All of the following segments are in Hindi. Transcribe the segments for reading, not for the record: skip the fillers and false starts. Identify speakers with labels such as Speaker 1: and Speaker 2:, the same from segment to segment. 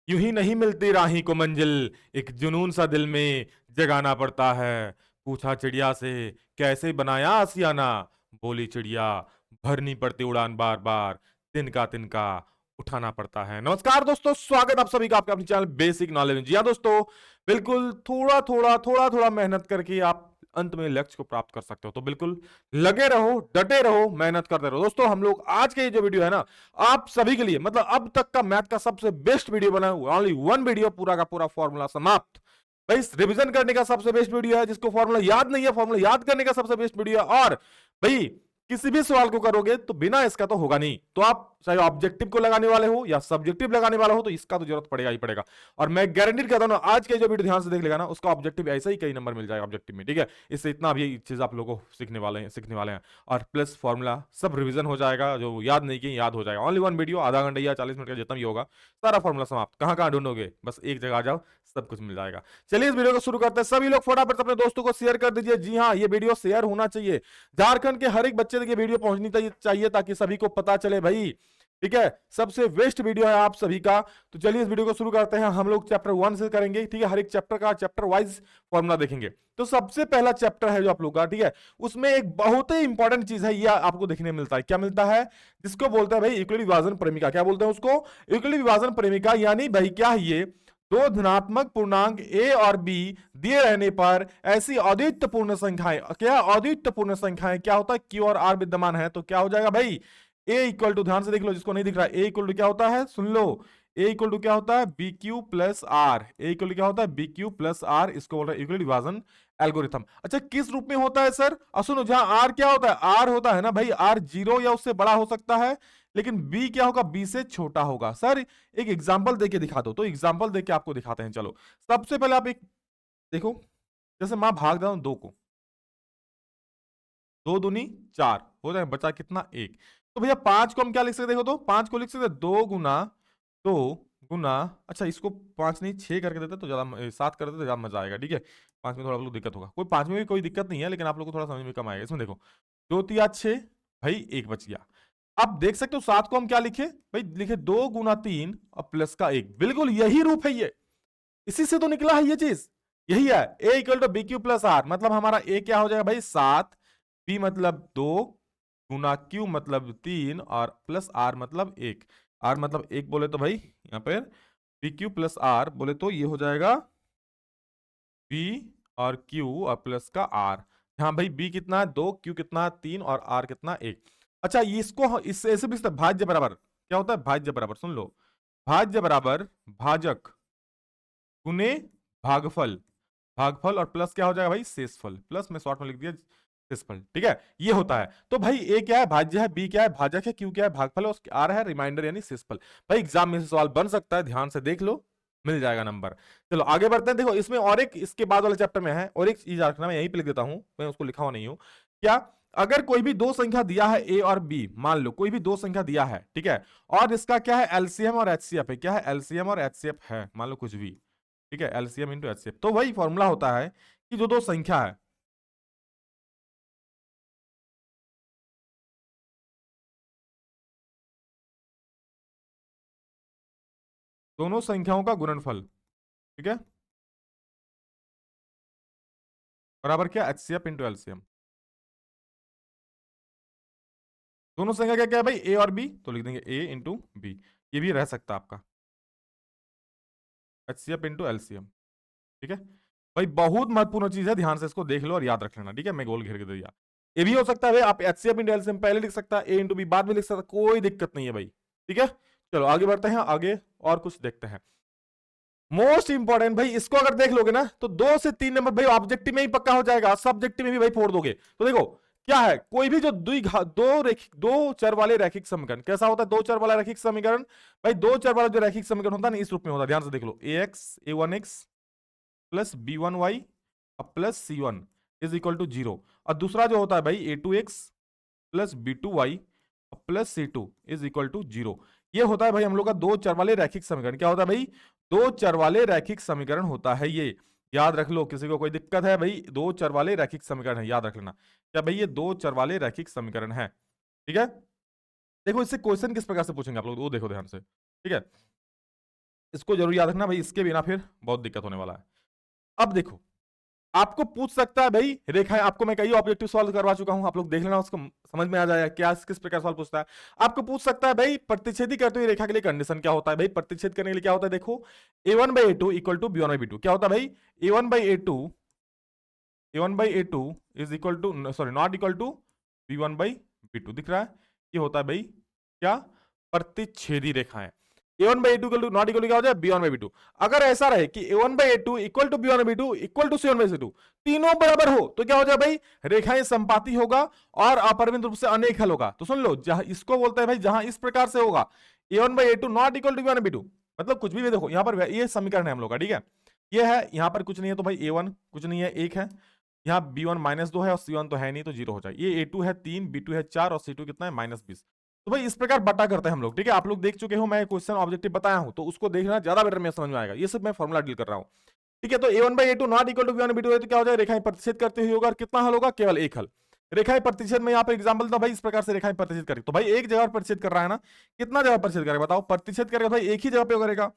Speaker 1: यूं ही नहीं मिलती राही को मंजिल, एक जुनून सा दिल में जगाना पड़ता है। पूछा चिड़िया से कैसे बनाया आसियाना, बोली चिड़िया भरनी पड़ती उड़ान बार बार, तिनका तिनका उठाना पड़ता है। नमस्कार दोस्तों, स्वागत आप सभी का आपके अपने चैनल बेसिक नॉलेज में। जी हाँ दोस्तों, बिल्कुल थोड़ा थोड़ा मेहनत करके आप अंत में लक्ष्य को प्राप्त कर सकते हो। तो बिल्कुल लगे रहो, डटे रहो, मेहनत करते रहो। दोस्तों हम लोग आज के ये जो वीडियो है ना, आप सभी के लिए मतलब अब तक का मैथ का सबसे बेस्ट वीडियो बना हुआ, ओनली वन वीडियो, पूरा का पूरा फॉर्मूला समाप्त। भाई रिवीजन करने का सबसे बेस्ट वीडियो है, जिसको फॉर्मूला याद नहीं है फॉर्मूला याद करने का सबसे बेस्ट वीडियो है। और भाई किसी भी सवाल को करोगे तो बिना इसका तो होगा नहीं। तो आप चाहे ऑब्जेक्टिव को लगाने वाले हो या सब्जेक्टिव लगाने वाले हो, तो इसका तो जरूरत पड़ेगा ही पड़ेगा। और मैं गारंटी करता हूं ना, आज के जो वीडियो ध्यान से देख लेगा ना, उसका ऑब्जेक्टिव ऐसे ही कई नंबर मिल जाएगा ऑब्जेक्टिव में। ठीक है, इससे इतना भी चीज आप लोगों को सीखने वाले हैं। और प्लस फॉर्मूला सब रिवीजन हो जाएगा, जो याद नहीं किए याद हो जाएगा। ओनली वन वीडियो, आधा घंटा या 40 मिनट का जितना भी होगा, सारा फॉर्मूला समाप्त। कहां कहां ढूंढोगे, बस एक जगह आ जाओ, सब कुछ मिल जाएगा। चलिए इस वीडियो को शुरू करते हैं। सभी लोग फटाफट अपने दोस्तों को शेयर कर दीजिए। जी हाँ, ये वीडियो शेयर होना चाहिए। झारखंड के हर एक बच्चे तक ये वीडियो पहुंचनी चाहिए, ताकि सभी को पता चले भाई। ठीक है, सबसे बेस्ट वीडियो है आप सभी का। तो चलिए इस वीडियो को शुरू करते हैं। हम लोग चैप्टर 1 से करेंगे। ठीक है, हर एक चैप्टर का चैप्टर वाइज फॉर्मूला देखेंगे। तो सबसे पहला चैप्टर है जो आप लोग का, ठीक है, उसमें एक बहुत ही इंपॉर्टेंट चीज है, ये आपको देखने मिलता है। क्या मिलता है? जिसको बोलते हैं भाई यूक्लिड विभाजन प्रेमिका। क्या बोलते हैं उसको? यूक्लिड विभाजन प्रेमिका। यानी भाई क्या है ये? दो धनात्मक पूर्णांक ए और बी दिए रहने पर ऐसी अद्वितीय पूर्ण संख्याएं, क्या अद्वितीय पूर्ण संख्याएं क्या होता है? क्यू और आर विद्यमान है, तो क्या हो जाएगा भाई? ए इक्वल टू, ध्यान से देख लो जिसको नहीं दिख रहा है, ए इक्वल टू क्या होता है, सुन लो। ए इक्वल टू क्या होता है? B q plus r. A equal to क्या होता है? B q plus r. इसको बोल रहे हैं यूक्लिड विभाजन एल्गोरिथम। अच्छा, किस रूप में होता है सर? सुनो, जहां आर क्या होता है, आर होता है ना भाई, आर 0 या उससे बड़ा हो सकता है, लेकिन बी क्या होगा? बी से छोटा होगा। सर एक एग्जाम्पल देके दिखा दो। तो एग्जाम्पल देके आपको दिखाते हैं। चलो सबसे पहले आप एक देखो, जैसे मैं भाग रहा हूं 2 को, 2 दूनी 4 हो जाए, बचा कितना? 1। तो भैया 5 को हम क्या लिख सकते? देखो तो 5 को लिख सकते 2 गुना 2 गुना, अच्छा इसको 5 नहीं 6 करके देते तो ज्यादा, 7 कर देते तो ज्यादा मजा आएगा। ठीक है, 5 में थोड़ा आप लोग दिक्कत होगा, कोई 5 में भी कोई दिक्कत नहीं है, लेकिन आप लोग को थोड़ा समझ में कम आएगा। इसमें देखो 2 तिया 6, भाई 1 बच गया। अब देख सकते हो 7 को हम क्या लिखे भाई? लिखे 2 गुना 3 और प्लस का 1। बिल्कुल यही रूप है ये, इसी से तो निकला है ये चीज, यही है। A equal to b q plus r, मतलब हमारा ए क्या हो जाएगा भाई? 7, बी मतलब 2, गुना क्यू मतलब 3, और प्लस आर मतलब 1। आर मतलब 1 बोले तो भाई यहाँ पर बी क्यू प्लस आर बोले तो ये हो जाएगा बी और क्यू और प्लस का आर। हाँ भाई, बी कितना है? 2, क्यू कितना है? 3, और आर कितना? 1। अच्छा इसको इससे ऐसे भी भाज्य बराबर क्या होता है? भाज्य बराबर, सुन लो, भाज्य बराबर भाजक गुने भागफल। भागफल और प्लस क्या हो जाएगा भाई? शेषफल। प्लस में शॉर्ट में लिख दिया शेषफल। ठीक है, ये होता है। तो भाई ए क्या है? भाज्य है, बी क्या है? भाजक है, क्यू क्या है? भागफल है, उसके आर है रिमाइंडर यानी शेषफल। भाई एग्जाम में से सवाल बन सकता है, ध्यान से देख लो, मिल जाएगा नंबर। चलो आगे बढ़ते हैं। देखो इसमें और एक इसके बाद वाले चैप्टर में है, और एक चीज रखना, मैं यहीं पे लिख देता हूं, मैं उसको लिखा हुआ नहीं हूं। क्या? अगर कोई भी दो संख्या दिया है ए और बी, मान लो कोई भी दो संख्या दिया है, ठीक है, और इसका क्या है? एलसीएम और एचसीएफ है। क्या है? एलसीएम और एचसीएफ है, मान लो कुछ भी। ठीक है, एलसीएम इंटू एचसीएफ। तो वही फॉर्मूला होता है कि जो दो संख्या है, दोनों संख्याओं का गुणनफल, ठीक है, बराबर क्या? HCF into LCM. दोनों संख्या क्या क्या है भाई? ए और बी, तो लिख देंगे ए इंटू बी। ये भी रह सकता है आपका एचसीएफ इंटू एलसीएम। ठीक है भाई, बहुत महत्वपूर्ण चीज है, ध्यान से इसको देख लो और याद रख लेना। ठीक है, मैं गोल घेर के दे दिया। ये भी हो सकता है भाई, आप एचसीएफ इंटू एलसीएम पहले लिख सकता है, ए इंटू बी बाद में लिख सकता है, कोई दिक्कत नहीं है भाई। ठीक है, चलो आगे बढ़ते हैं, आगे और कुछ देखते हैं। मोस्ट इंपॉर्टेंट भाई, इसको अगर देख लोगे ना तो 2 से 3 नंबर भाई ऑब्जेक्टिव में ही पक्का हो जाएगा, सब्जेक्टिव में भी भाई फोड़ दोगे। तो देखो क्या है, कोई भी जो दो चर वाले रैखिक समीकरण, कैसा होता है दो चर वाला रैखिक समीकरण? भाई दो चर वाला जो रैखिक समीकरण होता है ना, इस रूप में होता है। ध्यान से देख लो, a1x plus b1y plus c1 is equal to 0। और दूसरा जो होता है भाई a2x plus b2y plus c2 is equal to 0। ये होता है भाई हम लोग का दो चर वाले रैखिक समीकरण। क्या होता है भाई? दो चर वाले रैखिक समीकरण होता है ये, याद रख लो। किसी को कोई दिक्कत है भाई? दो चर वाले रैखिक समीकरण है, याद रख लेना। क्या भाई? ये दो चर वाले रैखिक समीकरण है। ठीक है, देखो इससे क्वेश्चन किस प्रकार से पूछेंगे आप लोग, वो देखो ध्यान से। ठीक है, इसको जरूर याद रखना भाई, इसके बिना फिर बहुत दिक्कत होने वाला है। अब देखो, आपको पूछ सकता है भाई रेखाएं, आपको मैं कई ऑब्जेक्टिव सॉल्व करवा चुका हूं, आप लोग देख लेना, उसको समझ में आ जाएगा क्या किस प्रकार सवाल पूछता है। आपको पूछ सकता है भाई प्रतिच्छेदी करते हुए रेखा के लिए कंडीशन क्या होता है। भाई प्रतिच्छेद करने के लिए क्या होता है, देखो a1/a2 इक्वल टू b1/b2 क्या होता है भाई, a1/a2 is equal to, sorry not equal to b1/b2 दिख रहा है, ये होता है भाई क्या, प्रतिच्छेदी रेखाएं। a1/a2 equal to not equal क्या हो जाए b1/b2। अगर ऐसा रहे कि a1/a2 equal to b1/b2 equal to c1/c2, तीनों बराबर हो तो क्या हो जाए भाई, रेखाएं संपाती होगा और अपरिमित रूप से अनेक हल होगा। तो सुन लो, जहां इसको बोलते हैं भाई, जहां इस प्रकार से होगा a1/a2 not equal to b1/b2, मतलब कुछ भी देखो यहां पर ये समीकरण है हम लोग का, ठीक है, ये है, यहां पर कुछ नहीं है तो भाई a1 कुछ नहीं है, 1 है, यहाँ b1 -2 है और c1 तो है नहीं तो 0 हो जाए, ये a2 है 3, b2 है 4 और c2 कितना है -20। तो भाई इस प्रकार बटा करते हैं हम लोग, ठीक है, आप लोग देख चुके हो, मैं क्वेश्चन ऑब्जेक्टिव बताया हूं, तो उसको देखना ज्यादा बेटर में समझ में आएगा, ये सब मैं फॉर्मुला डील कर रहा हूं, ठीक है। तो a1/a2 not equal to b1/b2 है तो क्या हो जाए, रेखाएं प्रतिच्छेद करते हुए होगा, और कितना हल होगा, केवल एक हल। रेखाएं प्रतिच्छेद में यहाँ पे एग्जांपल था भाई, इस प्रकार से रेखाएं प्रतिच्छेद करेगी, तो भाई एक जगह पर प्रतिच्छेद कर रहा है ना, कितना जगह प्रतिच्छेद करेगा बताओ, प्रतिच्छेद करेगा भाई एक ही जगह पे करेगा,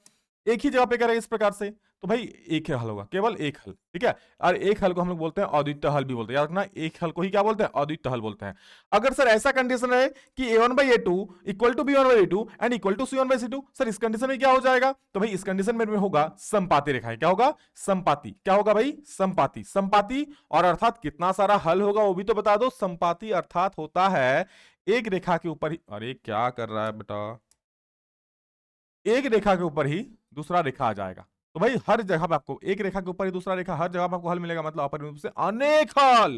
Speaker 1: एक ही जगह पे करेगा इस प्रकार से, तो भाई एक ही हल होगा, केवल एक हल, ठीक है। और एक हल को हम लोग बोलते हैं अद्वितीय हल भी बोलते हैं, याद रखना, एक हल को ही क्या बोलते हैं, अद्वितीय हल बोलते हैं। अगर सर ऐसा कंडीशन है कि a1/a2 equal to b1/b2 and equal to c1/c2, sir इस कंडीशन में क्या हो जाएगा, तो भाई इस कंडीशन में होगा संपाती रेखाएं, क्या होगा, संपाती, क्या होगा भाई, संपाती, संपाती, और अर्थात कितना सारा हल होगा वो भी तो बता दो। संपाती अर्थात होता है एक रेखा के ऊपर ही, अरे क्या कर रहा है बेटा, एक रेखा के ऊपर ही दूसरा रेखा आ जाएगा, तो भाई हर जगह पे आपको एक रेखा के ऊपर ही दूसरा रेखा, हर जगह पे आपको हल मिलेगा, मतलब अपरिमित रूप से अनेक हल,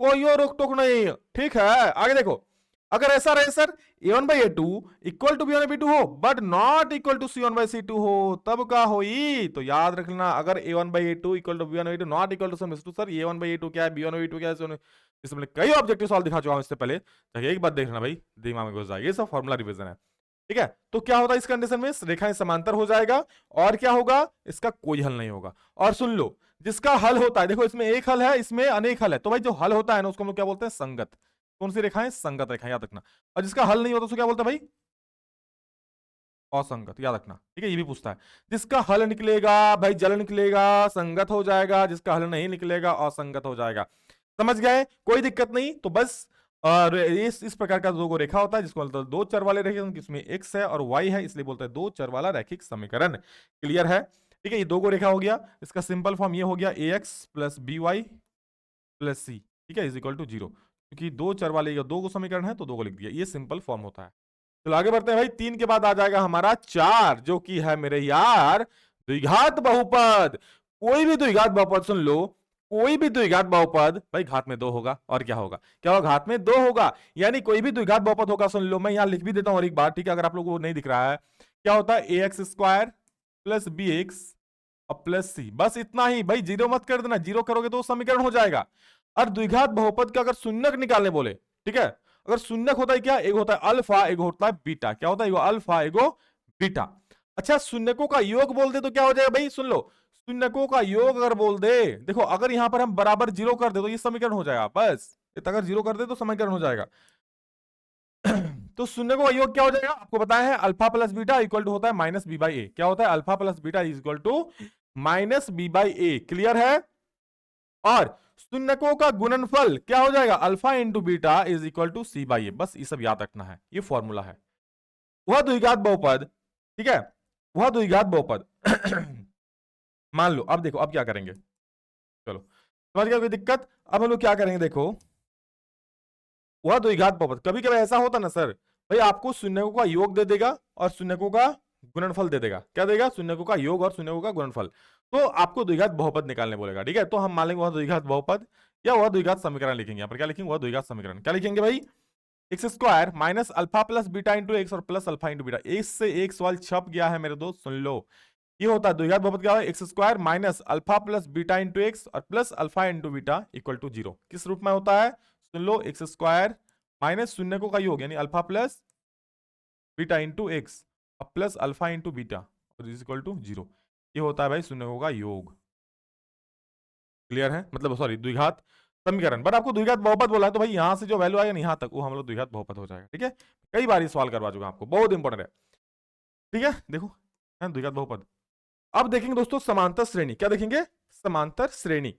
Speaker 1: कोई और रोक टोक नहीं, ठीक है। आगे देखो, अगर ऐसा रहे sir a1/a2 equal to b1/b2 हो but not equal to c1/c2 हो, तब क्या होई, तो याद रखना, अगर a1/a2 equal to b1/b2 not equal to c1/c2, sir a1/a2 क्या है, b1/b2 क्या है, इसमें कई ऑब्जेक्टिव सॉल्व दिखा चुका हूं इससे पहले, तो एक बात देखना भाई, दिमाग में घुस जाएगा, ये सब फॉर्मुला रिवीजन है, ठीक है। तो क्या होता है इस कंडीशन में, रेखाएं समांतर हो जाएगा, और क्या होगा, इसका कोई हल नहीं होगा। और सुन लो, जिसका हल होता है, देखो इसमें एक हल है, इसमें अनेक हल है, तो भाई जो हल होता है ना उसको हम लोग क्या बोलते हैं, संगत। कौन सी रेखाएं, संगत रेखाएं, याद रखना। और जिसका हल नहीं होता उसको क्या बोलते हैं भाई, असंगत, याद रखना, ठीक है। ये भी पूछता है, जिसका हल निकलेगा भाई जल निकलेगा, संगत हो जाएगा, जिसका हल नहीं निकलेगा असंगत हो जाएगा। समझ गए, कोई दिक्कत नहीं। तो बस और इस प्रकार का दो रेखा होता है जिसको बोलते हैं दो चर वाले रेखे, जिसमें x है और y है, इसलिए बोलते हैं दो चर वाला रैखिक समीकरण। क्लियर है, ठीक है। ये दो रेखा हो गया, इसका सिंपल फॉर्म ये हो गया ax plus by plus c, ठीक है, इज इक्वल टू 0, क्योंकि दो चर वाले या दो को समीकरण है तो दो को लिख दिया, ये सिंपल फॉर्म होता है। चलो आगे बढ़ते हैं भाई, 3 के बाद आ जाएगा हमारा 4, जो कि है मेरे यार द्विघात बहुपद। कोई भी द्विघात बहुपद सुन लो, कोई भी द्विघात बहुपद भाई घात में 2 होगा, और क्या होगा, क्या होगा, घात में 2 होगा, यानी कोई भी द्विघात बहुपद होगा, सुन लो मैं यहां लिख भी देता हूं और एक बार, ठीक है, अगर आप लोगों को नहीं दिख रहा है, क्या होता है ax² प्लस bx और प्लस c, बस इतना ही भाई, जीरो मत कर देना, जीरो करोगे तो समीकरण हो जाएगा। और द्विघात बहुपद का अगर शून्यक निकालने बोले, ठीक है, अगर शून्यक होता है क्या, एक होता है अल्फा, एक होता है बीटा, क्या होता है, एगो अल्फा एगो बीटा। अच्छा शून्यकों का योग बोल दे तो क्या हो जाएगा भाई, सुन लो, शून्यकों का योग अगर बोल दे, देखो अगर यहां पर हम बराबर 0 कर दे तो ये समीकरण हो जाएगा, बस अगर 0 कर दे तो समीकरण हो जाएगा। तो शून्यकों का योग क्या हो जाएगा, आपको बताया है alpha plus beta equal to होता है माइनस बी बाई ए, क्या होता है, alpha plus beta is equal to minus b by a. Clear है। और शून्यकों का गुणनफल क्या हो जाएगा, alpha into beta is equal to c by a, बस ये सब याद रखना है, ये फॉर्मूला है। वह द्विघात बहुपद, ठीक है, वह द्विघात बहुपद मान लो, अब देखो अब क्या करेंगे, चलो समझ गया, कोई दिक्कत। अब हम लोग क्या करेंगे, देखो वह द्विघात बहुपद, कभी कभी ऐसा होता ना सर, भाई आपको शून्यकों का योग दे देगा और शून्यकों का गुणनफल दे देगा, क्या देगा, शून्यकों का योग और शून्यकों का गुणनफल, तो आपको द्विघात बहुपद निकालने बोलेगा, ठीक है। तो हम मान लेंगे वह द्विघात बहुपद या वह द्विघात समीकरण लिखेंगे, यहाँ पर क्या लिखेंगे, वह द्विघात समीकरण, क्या लिखेंगे भाई, x² minus alpha plus beta into x और प्लस अल्फा इंटू बीटा, एक से एक सवाल छप गया है मेरे दोस्त, सुन लो, ये होता है द्विघात बहुपद क्या है, x² minus alpha plus beta into x और plus alpha into beta equal to 0, किस रूप में होता है, सुन लो, x² माइनस शून्यकों का योग यानी alpha plus beta into x और प्लस अल्फा इंटू बीटा और इज इक्वल टू 0, ये होता है भाई शून्यकों का योग। क्लियर है, मतलब सॉरी द्विघात समीकरण, बट आपको द्विघात बहुपद बोला है तो भाई यहां से जो वैल्यू आएगा ना यहां तक वो हम लोग द्विघात बहुपद हो जाएगा, ठीक है। कई बार ये सवाल करवा चुका आपको, बहुत इंपॉर्टेंट है, ठीक है। देखो है द्विघात बहुपद। अब देखेंगे दोस्तों समांतर श्रेणी, क्या देखेंगे? समांतर श्रेणी।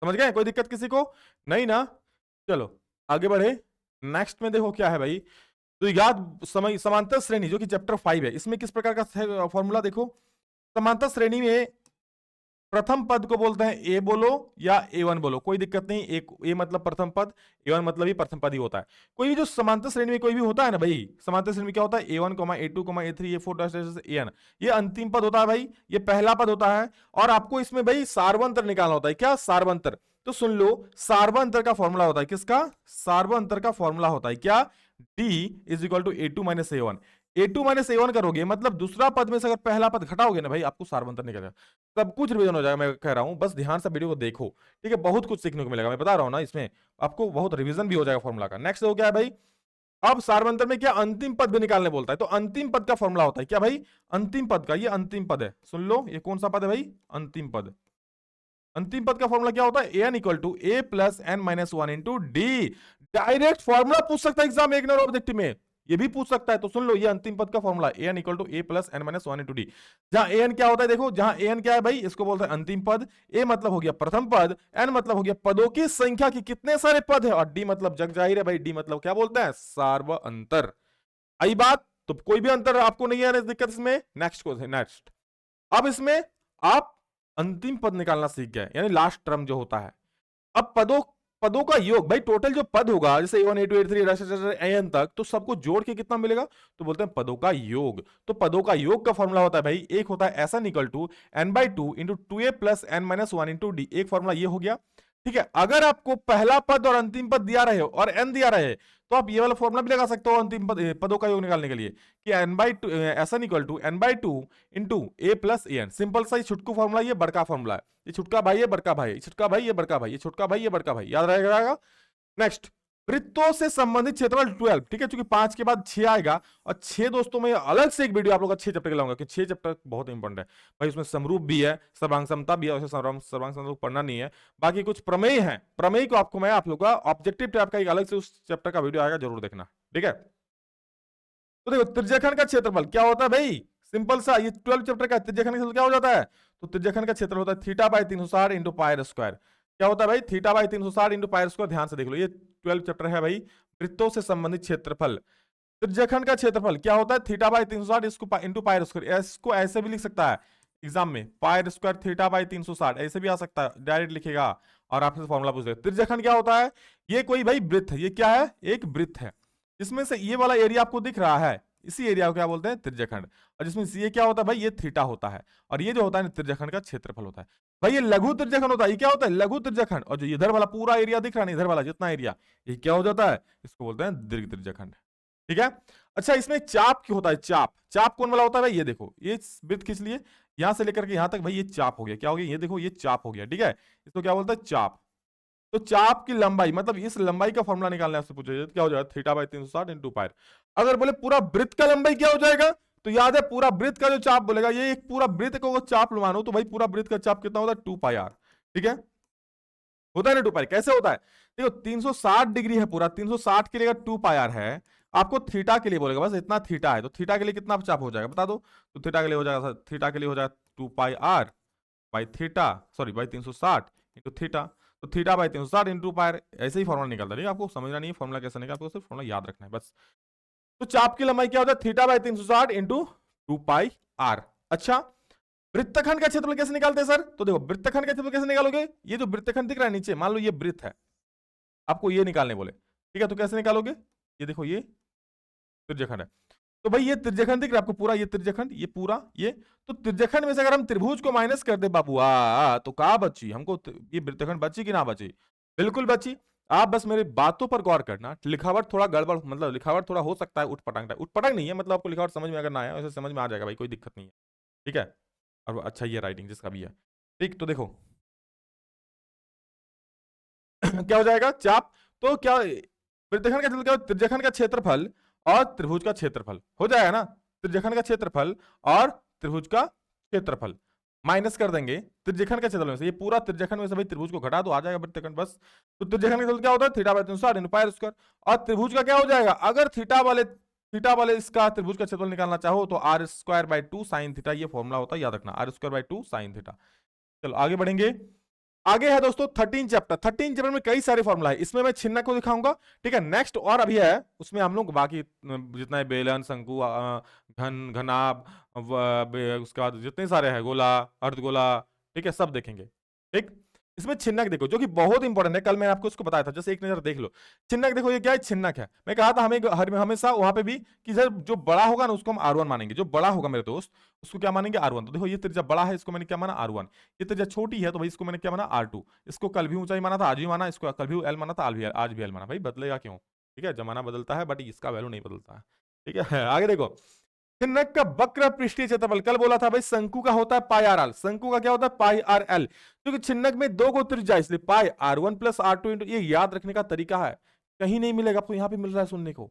Speaker 1: समझ गए? कोई दिक्कत किसी को नहीं ना? चलो आगे बढ़े। नेक्स्ट में देखो क्या है भाई, तो याद समय समांतर श्रेणी जो कि चैप्टर 5 है, इसमें किस प्रकार का फॉर्मूला देखो। समांतर श्रेणी में प्रथम पद को बोलते हैं ए बोलो या ए1 बोलो, कोई दिक्कत नहीं। एक ए मतलब प्रथम पद, ए1 मतलब ही प्रथम पद ही होता है। कोई भी जो समांतर श्रेणी में कोई भी होता है ना भाई, समांतर श्रेणी में क्या होता है? A1, A2, A3, A4 N, ये अंतिम पद होता है भाई, ये पहला पद होता है। और आपको इसमें भाई सार्वंतर निकालना होता है। क्या सार्वंतर? तो सुन लो, सार्वंतर का फॉर्मूला होता है किसका? सार्वंतर का फॉर्मूला होता है क्या? D is equal to a two minus a one. A two minus a one करोगे मतलब दूसरा पद में से अगर पहला पद घटाओगे ना भाई, आपको सार्वंतर निकलेगा। सब कुछ रिवीजन हो जाएगा, मैं कह रहा हूं, बस ध्यान से वीडियो को देखो, ठीक है? बहुत कुछ सीखने को मिलेगा, मैं बता रहा हूं ना, इसमें आपको बहुत रिवीजन भी हो जाएगा फॉर्मूला का। नेक्स्ट हो क्या है भाई, अब सार्वंतर में क्या अंतिम पद भी निकालने बोलता है, तो अंतिम पद का फॉर्मूला होता है क्या भाई? अंतिम पद का, ये अंतिम पद है, सुन लो, ये कौन सा पद है भाई? अंतिम पद। अंतिम पद का फॉर्मूला क्या होता है? N equal to a plus n minus one into d. Direct formula पूछ सकता है एग्जाम एक नंबर ऑब्जेक्टिव में, ये भी पूछ सकता है। तो सुन लो, ये अंतिम पद का formula n equal to a plus n minus one into d. जहां एन क्या होता है देखो, जहां एन क्या है भाई, इसको बोलते हैं अंतिम पद। ए मतलब हो गया प्रथम पद, एन मतलब हो गया पदों की संख्या की कितने सारे पद है, और डी मतलब जग जाहिर है भाई, डी मतलब क्या बोलते हैं? सार्व अंतर। आई बात? तो कोई भी अंतर आपको नहीं है दिक्कत इसमें। नेक्स्ट को नेक्स्ट, अब इसमें आप अंतिम पद निकालना सीख गए, यानी लास्ट टर्म जो होता है। अब पदों पदों का योग भाई, टोटल जो पद होगा जैसे A1 A2 A3 एन तक, तो सबको जोड़ के कितना मिलेगा? तो बोलते हैं पदों का योग। तो पदों का योग का फॉर्मूला होता है भाई, एक होता है s n equal to n by two into two a plus n minus one into d. एक फॉर्मूला ये हो गया, ठीक है? अगर आपको पहला पद और अंतिम पद दिया रहे हो और एन दिया रहे, तो आप ये वाला फॉर्मूला भी लगा सकते हो अंतिम पदों का योग निकालने के लिए, कि n by two s n equal to n by two into a plus a n. Simple सा छुटकू फॉर्मूला, ये बड़का फॉर्मूला है, ये छुटका भाई ये बड़का भाई, छुटका भाई ये बड़का भाई, ये छुटका भाई ये बड़का भाई, याद रहेगा। नेक्स्ट, वृत्तों से संबंधित क्षेत्रफल 12, ठीक है? क्योंकि 5 के बाद 6 आएगा, और 6 दोस्तों में अलग से एक वीडियो आप लोग का 6 चैप्टर के लाऊंगा, कि 6 चैप्टर बहुत इंपॉर्टेंट है भाई। उसमें समरूप भी है, सर्वांग समता भी है, वैसे सर्वांग समता पढ़ना नहीं है। बाकी कुछ प्रमेय है, प्रमेय को आपको मैं आप लोग का ऑब्जेक्टिव टाइप का एक अलग से उस चैप्टर का वीडियो आएगा, जरूर देखना, ठीक है? तो देखो त्रिज्याखंड का क्षेत्रफल क्या होता है भाई, सिंपल सा, ये 12 चैप्टर का त्रिज्याखंड का क्षेत्रफल क्या हो जाता है? तो त्रिज्याखंड का क्षेत्रफल होता है theta by 360 into pi square. क्या होता है भाई? Theta by 360 into pi square. ध्यान से देख लो, ये 12 चैप्टर है भाई, वृत्तों से संबंधित क्षेत्रफल। त्रिज्याखंड का क्षेत्रफल क्या होता है? थीटा बाई 360 इसको इंटू पाई स्क्वायर। इसको ऐसे भी लिख सकता है एग्जाम में, पाई स्क्वायर थीटा बाई 360, ऐसे भी आ सकता है, डायरेक्ट लिखेगा और आपसे फॉर्मूला पूछ देगा। त्रिज्याखंड क्या होता है? ये कोई भाई वृत्त है, ये क्या है? एक वृत्त है, इसमें से ये वाला एरिया आपको दिख रहा है, इसी एरिया को क्या बोलते हैं? त्रिज्याखंड। और जिसमें ये क्या होता है भाई? ये थीटा होता है, और ये जो होता है त्रिज्याखंड का क्षेत्रफल होता है भाई। ये लघु त्रिज्याखंड होता है, ये क्या होता है? लघु त्रिज्याखंड। और जो इधर वाला पूरा एरिया दिख रहा है, इधर वाला जितना एरिया, ये क्या हो जाता है? इसको बोलते हैं दीर्घ त्रिज्याखंड, ठीक है? अच्छा, इसमें चाप क्यों होता है? चाप, चाप कौन वाला होता है भाई? ये देखो, ये वृत्त खींच लिए, यहां से लेकर के यहां तक भाई, ये चाप हो गया। क्या हो गया? ये देखो, ये चाप हो गया, ठीक है? इसको क्या बोलते हैं? चाप। तो चाप की लंबाई, मतलब इस लंबाई का फॉर्मूला निकालने आपसे पूछा जाए, क्या हो जाएगा? थीटा बाई 360 इंटू पाई। अगर बोले पूरा वृत्त का लंबाई क्या हो जाएगा, तो याद है पूरा वृत्त का जो चाप बोलेगा, ये एक पूरा वृत्त को चाप मानो, तो भाई पूरा वृत्त का चाप कितना होता है? 2 पाई आर, ठीक है? होता है ना 2 पाई? कैसे होता है देखो, 360 डिग्री है पूरा, 360 के लिए 2 पाई आर है, आपको थीटा के लिए बोलेगा बस इतना थीटा है, तो थीटा के लिए कितना चाप हो जाएगा बता दो? तो थीटा के लिए हो जाएगा, थीटा के लिए हो जाएगा 2 pi r by theta, sorry by 360 into theta. तो थीटा बाई 360 इंटू पाई, ऐसे ही फॉर्मूला निकलता है, आपको समझना नहीं है फॉर्मूला कैसे निकलता है, आपको सिर्फ फॉर्मूला याद रखना है बस। तो चाप की लंबाई क्या होता है? Theta by 360 into 2 pi r. अच्छा, वृत्तखंड का क्षेत्रफल कैसे निकालते हैं सर? तो देखो, वृत्तखंड का क्षेत्रफल कैसे निकालोगे? ये जो वृत्तखंड दिख रहा है नीचे, मान लो ये वृत्त है, आपको ये निकालने बोले, ठीक है? तो कैसे निकालोगे? ये देखो, ये त्रिज्याखंड है, तो भाई ये त्रिज्याखंड दिख रहा है आपको पूरा, ये त्रिज्याखंड, ये पूरा, ये तो त्रिज्याखंड में से अगर हम त्रिभुज को माइनस कर दे बाबू, तो कहा बची हमको? ये वृत्तखंड बची कि ना बची? बिल्कुल बची। आप बस मेरी बातों पर गौर करना, लिखावट थोड़ा गड़बड़, मतलब लिखावट थोड़ा हो सकता है उठपटांग, उठपटांग नहीं है, मतलब आपको लिखावट समझ में अगर ना आया, वैसे समझ में आ जाएगा भाई, कोई दिक्कत नहीं है, ठीक है? और अच्छा, ये राइटिंग जिसका भी है, ठीक। तो देखो क्या हो जाएगा? चाप, तो क्या वृत्तखंड का क्या? त्रिज्याखंड का क्षेत्रफल और त्रिभुज का क्षेत्रफल हो जाएगा ना, त्रिज्याखंड का क्षेत्रफल और त्रिभुज का क्षेत्रफल माइनस कर देंगे त्रिज्याखंड का क्षेत्रफल में से, ये पूरा त्रिज्याखंड में से भाई त्रिभुज को घटा दो, आ जाएगा वृत्तखंड बस। तो त्रिज्याखंड का क्षेत्रफल क्या होता है? Theta by 360 into pi square. और त्रिभुज का क्या हो जाएगा? अगर थीटा वाले थीटा वाले इसका त्रिभुज का क्षेत्रफल निकालना चाहो तो r square by two sine theta, ये फॉर्मूला होता है, याद रखना, r square by two sine theta. चलो आगे बढ़ेंगे। आगे है दोस्तों 13 चैप्टर। 13 चैप्टर में कई सारे फॉर्मूला है, इसमें मैं छिन्नक को दिखाऊंगा, ठीक है। नेक्स्ट और अभी है उसमें हम लोग बाकी जितना है बेलन, शंकु, घन, घनाभ, उसके बाद जितने सारे हैं, गोला, अर्धगोला, ठीक है, सब देखेंगे, ठीक। इसमें छिन्नक देखो जो कि बहुत इंपॉर्टेंट है, कल मैंने आपको उसको बताया था, जैसे एक नजर देख लो। छिन्नक देखो, ये क्या है, छिन्नक है। मैं कहा था हमें हमेशा वहां पे भी कि सर जो बड़ा होगा ना उसको हम R1 मानेंगे, जो बड़ा होगा मेरे दोस्त उसको क्या मानेंगे, R1। तो देखो ये त्रिज्या बड़ा है, इसको मैंने क्या माना, R1। ये त्रिज्या छोटी है तो भाई इसको मैंने क्या माना, R2। इसको कल भी ऊंचाई माना था, आज भी माना, इसको कल भी L माना था, आज भी L माना। भाई बदलेगा क्यों, ठीक है, जमाना बदलता है बट इसका वैल्यू नहीं बदलता है, ठीक है। आगे देखो, छिन्नक का वक्र पृष्ठीय क्षेत्रफल, कल बोला था भाई शंकु का होता है पाई आर एल, शंकु का क्या होता है पाई आर एल, क्योंकि छिन्नक में दो को त्रिज्या इसलिए पाई R1 प्लस R2 इंटू, ये याद रखने का तरीका है, कहीं नहीं मिलेगा आपको, यहां पे मिल रहा है सुनने को।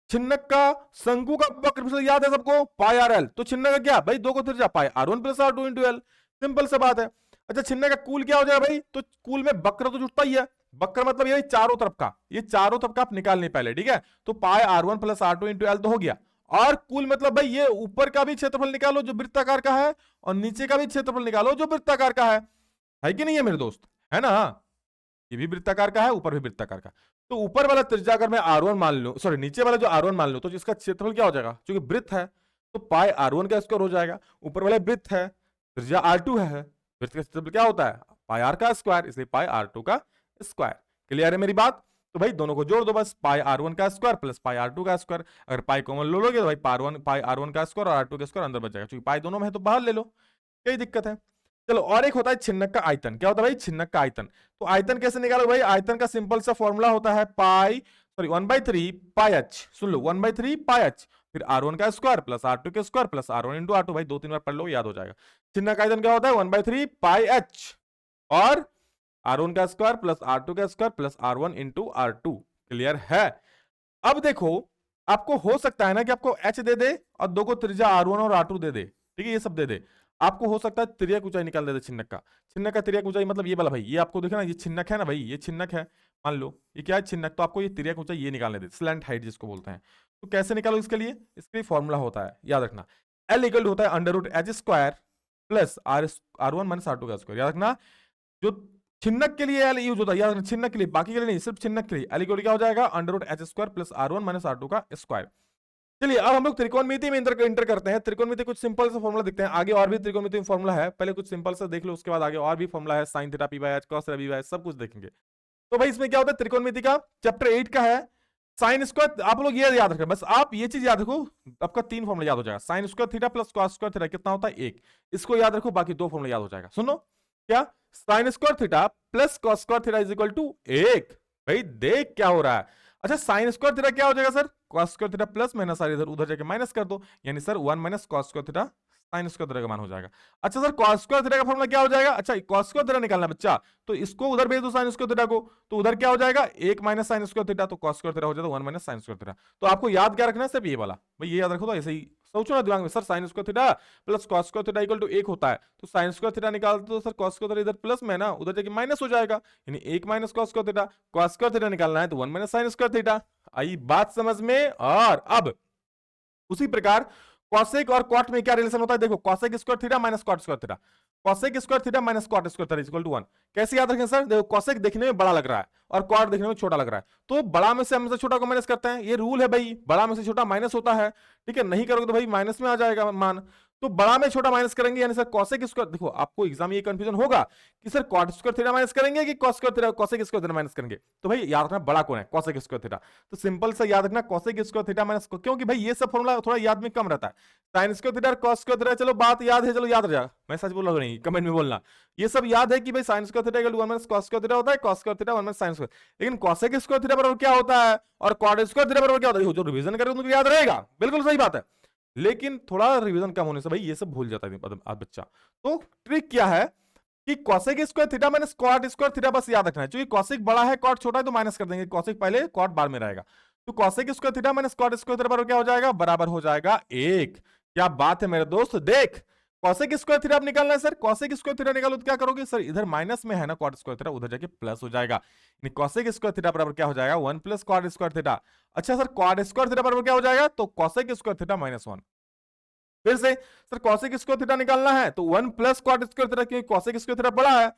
Speaker 1: छिन्नक का शंकु का वक्र पृष्ठफल याद है सबको, पाई आर एल, तो छिन्नक का क्या भाई, दो को त्रिज्या पाई R1 plus R2 into L, simple सा बात है। अच्छा छिन्नक का कुल क्या हो जाएगा भाई, तो कुल में वक्र तो जुटता ही है, वक्र मतलब ये चारों तरफ का, ये चारों तरफ का आप निकाल नहीं पहले, ठीक है। तो पाई R1 plus R2 into L तो हो गया, और कुल मतलब भाई ये ऊपर का भी क्षेत्रफल निकालो जो वृत्ताकार का है, और नीचे का भी क्षेत्रफल निकालो जो वृत्ताकार का है कि नहीं है मेरे दोस्त, है ना। ये भी वृत्ताकार का है, ऊपर भी वृत्ताकार का। तो ऊपर वाला त्रिज्या अगर मैं R1 मान लूं, सॉरी नीचे वाला जो R1 मान लूं, तो जिसका क्षेत्रफल क्या हो जाएगा, क्योंकि वृत्त है तो पाई R1 का स्क्वायर हो जाएगा, ऊपर वाला वृत्त है, त्रिज्या R2 है, वृत्त का क्षेत्रफल क्या होता है पाई R का स्क्वायर, इसलिए पाई R2 का स्क्वायर। क्लियर है मेरी बात। तो भाई दोनों को जोड़ दो बस, पाई R1 का स्क्वायर प्लस पाई R2 का स्क्वायर, अगर पाई कॉमन लो लोगे तो भाई पाई R1 का स्क्वायर और R2 का स्क्वायर अंदर बच जाएगा, क्योंकि पाई दोनों में है तो बाहर ले लो, कोई दिक्कत है। चलो और एक होता है छिन्नक का आयतन, क्या होता है भाई छिन्नक का आयतन। तो आयतन कैसे निकालो भाई, आयतन का सिंपल सा फॉर्मूला होता है पाई, सॉरी 1/3 पाई एच, सुन लो 1/3 पाई एच, फिर R1 का स्क्वायर प्लस R2 के square plus R1 into R2, भाई 2-3 बार पढ़ लो याद हो जाएगा। छिन्नक का आयतन क्या होता है 1/3 पाई एच, और R1 का स्क्वायर प्लस R2 का square plus R1 into R2। Clear है। अब देखो आपको हो सकता है ना कि आपको H दे दे और दो को त्रिज्या R1 और R2 दे दे, ठीक है, ये सब दे दे। आपको हो सकता है तिर्यक ऊंचाई निकाल दे छिन्नक का, छिन्नक का तिर्यक ऊंचाई मतलब ये वाला भाई, ये आपको देखा ना, ये छिन्नक है ना भाई, ये छिन्नक है, मान लो ये क्या है छिन्नक, तो आपको ये तिर्यक ऊंचाई ये निकालने दे, स्लैंट हाइट जिसको बोलते हैं। तो कैसे निकालो इसके लिए फॉर्मूला होता है, याद रखना, L इक्वल होता है under root h square plus R1 minus R2 का स्क्वायर। याद रखना जो छिन्नक के लिए L यूज होता है, याद रखना छिन्नक के लिए, बाकी के लिए नहीं, सिर्फ छिन्नक के लिए L इक्वल क्या हो जाएगा under root h square plus R1 minus R2 का स्क्वायर। चलिए अब हम लोग त्रिकोणमिति में इंटर करते हैं। त्रिकोणमिति कुछ सिंपल सा फॉर्मूला देखते हैं, आगे और भी त्रिकोणमिति में फॉर्मूला है, पहले कुछ सिंपल सा देख लो, उसके बाद आगे और भी फॉर्मूला है, sine theta P by H, cos theta P by H, सब कुछ देखेंगे। तो भाई इसमें क्या होता है त्रिकोणमिति का, चैप्टर 8 का है साइन स्क्वायर। आप लोग ये याद रखें बस, आप ये चीज याद रखो, आपका 3 फॉर्मूला याद हो जाएगा, sign square theta plus cos square theta कितना होता है 1, इसको याद रखो, बाकी 2 फॉर्मूला याद हो जाएगा। सुनो क्या, sine square theta plus cos square theta is equal to 1। भाई देख क्या हो रहा है। अच्छा साइन स्क्वायर थीटा क्या हो जाएगा sir, cos square theta plus minus, सारे इधर उधर जाके माइनस कर दो, यानी sir 1 minus cos square theta sine square theta का मान हो जाएगा। अच्छा सर कॉस स्क्वायर थीटा का फॉर्मूला क्या हो जाएगा, अच्छा कॉस स्क्वायर थीटा निकालना बच्चा, तो इसको उधर भेज दो साइन स्क्वायर थीटा को, तो उधर क्या हो जाएगा 1 माइनस साइन स्क्वायर थीटा, तो कॉस स्क्वायर थीटा हो जाएगा 1 माइनस साइन स्क्वायर थीटा। तो आपको याद क्या रखना है सिर्फ ये वाला, भाई ये याद रखो, तो ऐसे ही सोचो ना दिमाग में, sir sine square theta plus cos square theta equal to 1 होता है, तो साइन स्क्वायर थीटा निकालते तो सर कॉस स्क्वायर थीटा इधर प्लस में ना, उधर जाके माइनस हो जाएगा, यानी 1 minus cos square theta, cos square theta निकालना है तो 1 माइनस साइन स्क्वायर थीटा। आई बात समझ में। और अब उसी प्रकार कॉसेक और कॉट में क्या रिलेशन होता है, देखो cosec square theta minus cot square theta, cosec square theta minus cot square theta equal to 1। कैसे याद रखें सर, देखो कॉसेक देखने में बड़ा लग रहा है और कॉट देखने में छोटा लग रहा है, तो बड़ा में से हम छोटा को माइनस करते हैं, ये रूल है भाई, बड़ा में से छोटा माइनस होता है, ठीक है, नहीं करोगे तो भाई माइनस में आ जाएगा मान, तो बड़ा में छोटा माइनस करेंगे, यानी सर कॉसेक स्क्वायर, देखो आपको एग्जाम ये कंफ्यूजन होगा कि sir cot square theta minus करेंगे कि cos square theta, cosec square theta minus करेंगे, तो भाई याद रखना बड़ा कौन है, कॉसेक स्क्वायर थीटा, तो सिंपल सा याद रखना कॉसेक स्क्वायर थीटा माइनस, क्योंकि भाई ये सब फॉर्मूला थोड़ा याद में कम रहता है, sign square theta cos square theta, चलो बात याद है, चलो याद रह जाएगा, मैं सच बोल रहा हूं नहीं, कमेंट में बोलना, ये सब याद है कि भाई sign square theta equal 1 minus cos square theta होता है, cos square theta 1 minus sine square, लेकिन कॉसेक स्क्वायर थीटा बराबर क्या होता है और कॉट स्क्वायर थीटा बराबर क्या होता है, जो रिवीजन करेगा उनको याद रहेगा, बिल्कुल सही बात है, लेकिन थोड़ा रिवीजन कम होने से भाई ये सब भूल जाता है बच्चा। तो ट्रिक क्या है कि cosec square theta minus cot square theta बस याद रखना है, क्योंकि कॉसेक बड़ा है कॉट छोटा है तो माइनस कर देंगे, कॉसेक पहले कॉट बाद में रहेगा, तो cosec square theta minus cot square theta बराबर क्या हो जाएगा, बराबर हो जाएगा 1। क्या बात है मेरे दोस्त, देख कॉसेक स्क्वायर थीटा आप निकालना है सर, कॉसेक स्क्वायर थीटा निकालो तो क्या करोगे सर, इधर माइनस में है ना कॉट स्क्वायर थीटा, उधर जाके प्लस हो जाएगा, यानी कॉसेक स्क्वायर थीटा बराबर क्या हो जाएगा 1 प्लस कॉट स्क्वायर थीटा। अच्छा सर कॉट स्क्वायर थीटा बराबर क्या हो जाएगा, तो कॉसेक स्क्वायर थीटा -1। फिर से सर कॉसेक स्क्वायर थीटा निकालना है तो 1 प्लस कॉट स्क्वायर थीटा, क्योंकि कॉसेक स्क्वायर थीटा बड़ा है,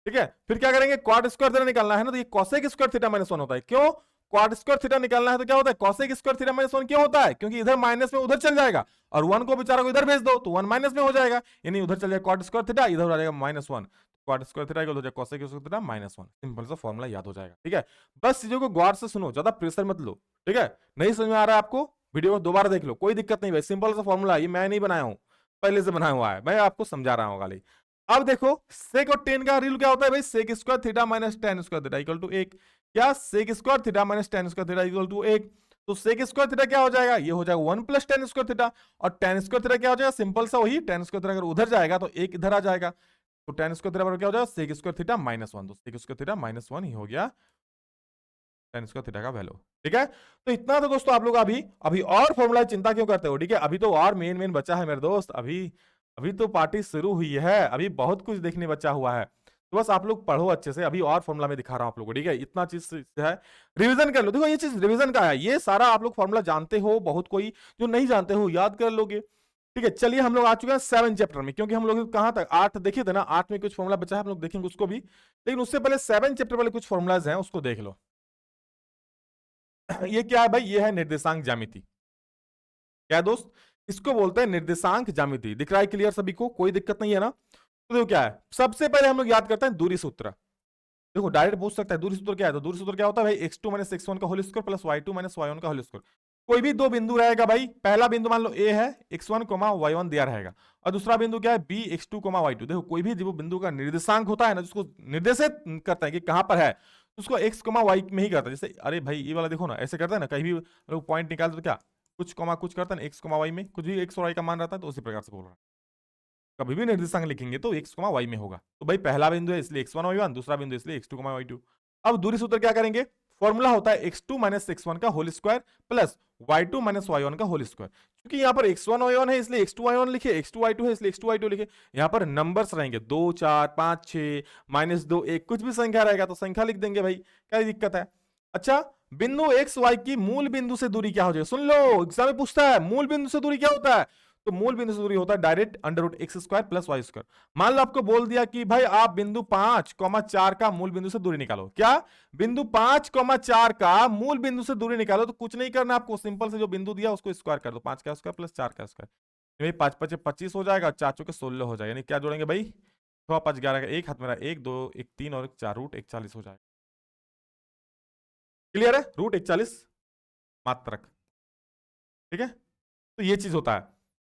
Speaker 1: ठीक है। फिर क्या करेंगे, कॉट स्क्वायर थीटा निकालना है ना, तो ये कॉसेक स्क्वायर थीटा -1 होता है। क्यों, कॉट स्क्वायर थीटा निकालना है तो क्या होता है, कॉसेक स्क्वायर थीटा -1 क्यों होता है, क्योंकि इधर माइनस में उधर चल जाएगा, और 1 को बेचारा को इधर भेज दो तो 1 माइनस में हो जाएगा, यानी उधर चल जाएगा कॉट स्क्वायर थीटा, इधर आ जाएगा -1, कॉट स्क्वायर थीटा हो जाएगा कॉसेक स्क्वायर थीटा -1। सिंपल सा फॉर्मूला याद हो जाएगा, ठीक है। बस चीजों को गौर से सुनो, ज्यादा प्रेशर मत लो, ठीक है। नहीं समझ में आ रहा है आपको, वीडियो को दोबारा देख लो, कोई दिक्कत नहीं भाई, सिंपल सा फॉर्मूला, ये मैं नहीं बनाया हूं, पहले से बनाया हुआ है, मैं आपको समझा रहा हूँ खाली। अब देखो सेक और टेन का रूल क्या होता है भाई, sec square theta minus tan square theta equal to 1, क्या sec square theta minus tan square theta equal to 1, तो सेक स्क्वायर थीटा क्या हो जाएगा, ये हो जाएगा 1 प्लस टेन स्क्वायर थीटा, और टेन स्क्वायर थीटा क्या हो जाएगा, सिंपल सा वही टेन स्क्वायर थीटा अगर उधर जाएगा तो 1 इधर आ जाएगा, तो टेन स्क्वायर थीटा बराबर क्या हो जाएगा, सेक स्क्वायर थीटा -1, तो सेक स्क्वायर थीटा -1 ही हो गया टेन स्क्वायर थीटा का वैल्यू, ठीक है। तो इतना तो दोस्तों आप लोग अभी अभी और फॉर्मूला चिंता क्यों करते हो, ठीक है, अभी तो और मेन बचा है मेरे दोस्त, अभी अभी तो पार्टी शुरू हुई है, अभी बहुत कुछ देखने बचा हुआ है, तो बस आप लोग पढ़ो अच्छे से, अभी और फॉर्मूला में दिखा रहा हूं आप लोगों को, ठीक है, इतना चीज है, रिवीजन कर लो, देखो ये चीज रिवीजन का है, ये सारा आप लोग फॉर्मूला जानते हो, बहुत कोई जो नहीं जानते हो याद कर लोगे, ठीक है। चलिए हम लोग आ चुके हैं 7 चैप्टर में, क्योंकि हम लोग कहां तक 8 देखे थे ना, 8 में कुछ फॉर्मूला बचा है, हम लोग देखेंगे उसको भी, लेकिन उससे पहले 7 चैप्टर वाले कुछ फॉर्मूलाज हैं उसको देख लो। ये क्या है भाई, ये है निर्देशांक ज्यामिति, क्या है दोस्त, इसको बोलते हैं निर्देशांक ज्यामिति, दिख रहा है क्लियर सभी को, कोई दिक्कत नहीं है ना। तो देखो क्या है, सबसे पहले हम लोग याद करते हैं दूरी सूत्र, देखो डायरेक्ट पूछ सकता है दूरी सूत्र क्या है, तो दूरी सूत्र क्या होता है भाई, x2 माइनस x1 का whole square plus y2 minus y1 का होल स्क्वायर। कोई भी दो बिंदु रहेगा भाई, पहला बिंदु मान लो a है, x1 y1 दिया रहेगा, और दूसरा बिंदु क्या है b x2 y2। देखो कोई भी जो बिंदु का निर्देशांक होता है ना, जिसको निर्देशित करता है कि कहां पर है, तो उसको x y में ही करता है। जैसे अरे भाई ये वाला देखो ना, ऐसे करता है ना, कहीं भी लोग पॉइंट निकालते तो क्या कुछ कॉमा कुछ करता है ना, x y में कुछ भी x और y का मान रहता है, तो उसी प्रकार से बोल रहा है, कभी भी निर्देशांक लिखेंगे तो x y में होगा, तो भाई पहला बिंदु है इसलिए x1 y1, दूसरा बिंदु इसलिए x2 y2। अब दूरी सूत्र क्या करेंगे, फॉर्मूला होता है x2 माइनस x1 का whole square plus y2 minus y1 का होल स्क्वायर, क्योंकि यहाँ पर x1 y1 है इसलिए x2 y1 लिखे, x2 y2 है इसलिए x2 y2 लिखे, यहाँ पर नंबर्स रहेंगे 2 4 5 6 -2 1, कुछ भी संख्या रहेगा तो संख्या लिख देंगे भाई, क्या दिक्कत है। अच्छा बिंदु x y की मूल बिंदु से दूरी क्या हो जाएगी, सुन लो एग्जाम में पूछता है मूल बिंदु से दूरी क्या होता है, तो मूल बिंदु से दूरी होता है direct under root x square plus y square. मान लो आपको बोल दिया कि भाई आप बिंदु 5,4 का मूल बिंदु से दूरी निकालो, क्या बिंदु 5,4 का मूल बिंदु से दूरी निकालो, तो कुछ नहीं करना आपको, सिंपल से जो बिंदु दिया उसको स्क्वायर कर दो, 5 का स्क्वायर प्लस 4 का स्क्वायर, 5 5 25 हो जाएगा, 4 चौके 16 हो जाएगा, यानी क्या जोड़ेंगे भाई 6 5 11 का 1 हाथ मेरा 1 2 1 3 और 4 रूट 41 हो जाएगा, क्लियर है, रूट 41 मात्रक, ठीक है। तो ये चीज होता है,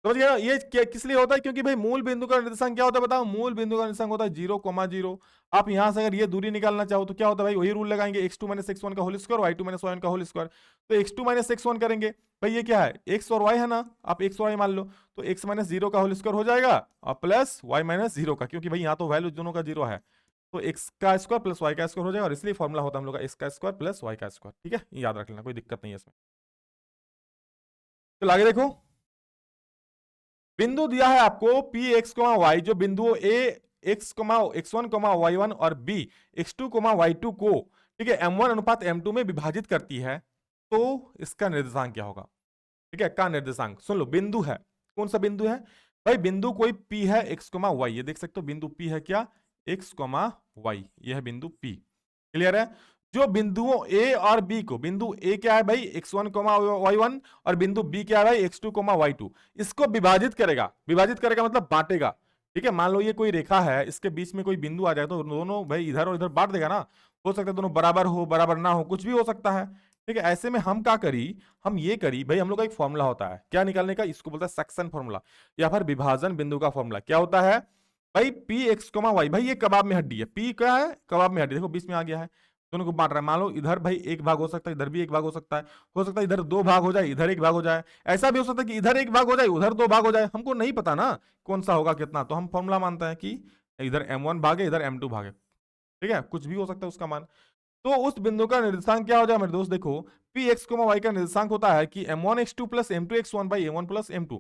Speaker 1: समझ गया, ये किस लिए होता है, क्योंकि भाई मूल बिंदु का निर्देशांक क्या होता है बताओ, मूल बिंदु का निर्देशांक होता है 0,0। आप यहां से अगर ये दूरी निकालना चाहो तो क्या होता है भाई, वही रूल लगाएंगे x2 माइनस x1 का whole square y2 minus y1 का होल स्क्वायर, तो x2 माइनस x1 करेंगे भाई, ये क्या है x और y है ना, आप x और y मान लो, तो x माइनस 0 का होल स्क्वायर हो जाएगा और प्लस y माइनस 0 का, क्योंकि भाई यहाँ तो वैल्यू दोनों का 0 है, तो x का स्क्वायर प्लस y का स्क्वायर हो जाएगा, और इसलिए फॉर्मुला होता है हम लोग का x का स्क्वायर प्लस y का स्क्वायर, ठीक है, याद रख लेना, कोई दिक्कत नहीं है इसमें। तो आगे देखो, बिंदु दिया है आपको पी एक्स वाई, जो बिंदु ए x1 y1 और b x2 y2 को, ठीक है, m1 अनुपात m2 में विभाजित करती है, तो इसका निर्देशांक क्या होगा, ठीक है, का निर्देशांक सुन लो, बिंदु है, कौन सा बिंदु है भाई, बिंदु कोई p है x y, ये देख सकते हो बिंदु p है क्या x y, ये है बिंदु p, क्लियर है। जो बिंदुओं a और b को, बिंदु a क्या है भाई x1 y1 और बिंदु b क्या है भाई x2 y2, इसको विभाजित करेगा, विभाजित करेगा मतलब बांटेगा, ठीक है। मान लो ये कोई रेखा है, इसके बीच में कोई बिंदु आ जाए तो दोनों भाई इधर और इधर बांट देगा ना, हो सकता है दोनों बराबर हो बराबर ना हो, कुछ भी हो सकता है, ठीक है। ऐसे में हम क्या करी, हम ये करी भाई, हम लोग का एक फॉर्मूला होता है क्या निकालने का, इसको बोलता है सेक्शन फॉर्मूला या फिर विभाजन बिंदु का फॉर्मूला, क्या होता है भाई पी एक्स वाई, भाई ये कबाब में हड्डी है, पी क्या है कबाब में हड्डी, देखो बीच में आ गया है, दोनों को बांट रहा है, मान लो इधर भाई एक भाग हो सकता है, इधर भी एक भाग हो सकता है इधर 2 भाग हो जाए, इधर 1 भाग हो जाए, ऐसा भी हो सकता है कि इधर 1 भाग हो जाए उधर 2 भाग हो जाए, हमको नहीं पता ना कौन सा होगा कितना, तो हम फॉर्मूला मानते हैं कि इधर m1 भागे इधर m2 भागे, ठीक है, कुछ भी हो सकता है उसका मान। तो उस बिंदु का निर्देशांक क्या हो जाए मेरे दोस्त, देखो पी एक्स वाई का निर्देशांक होता है कि m1 x2 plus m2 x1 by m1 plus m2,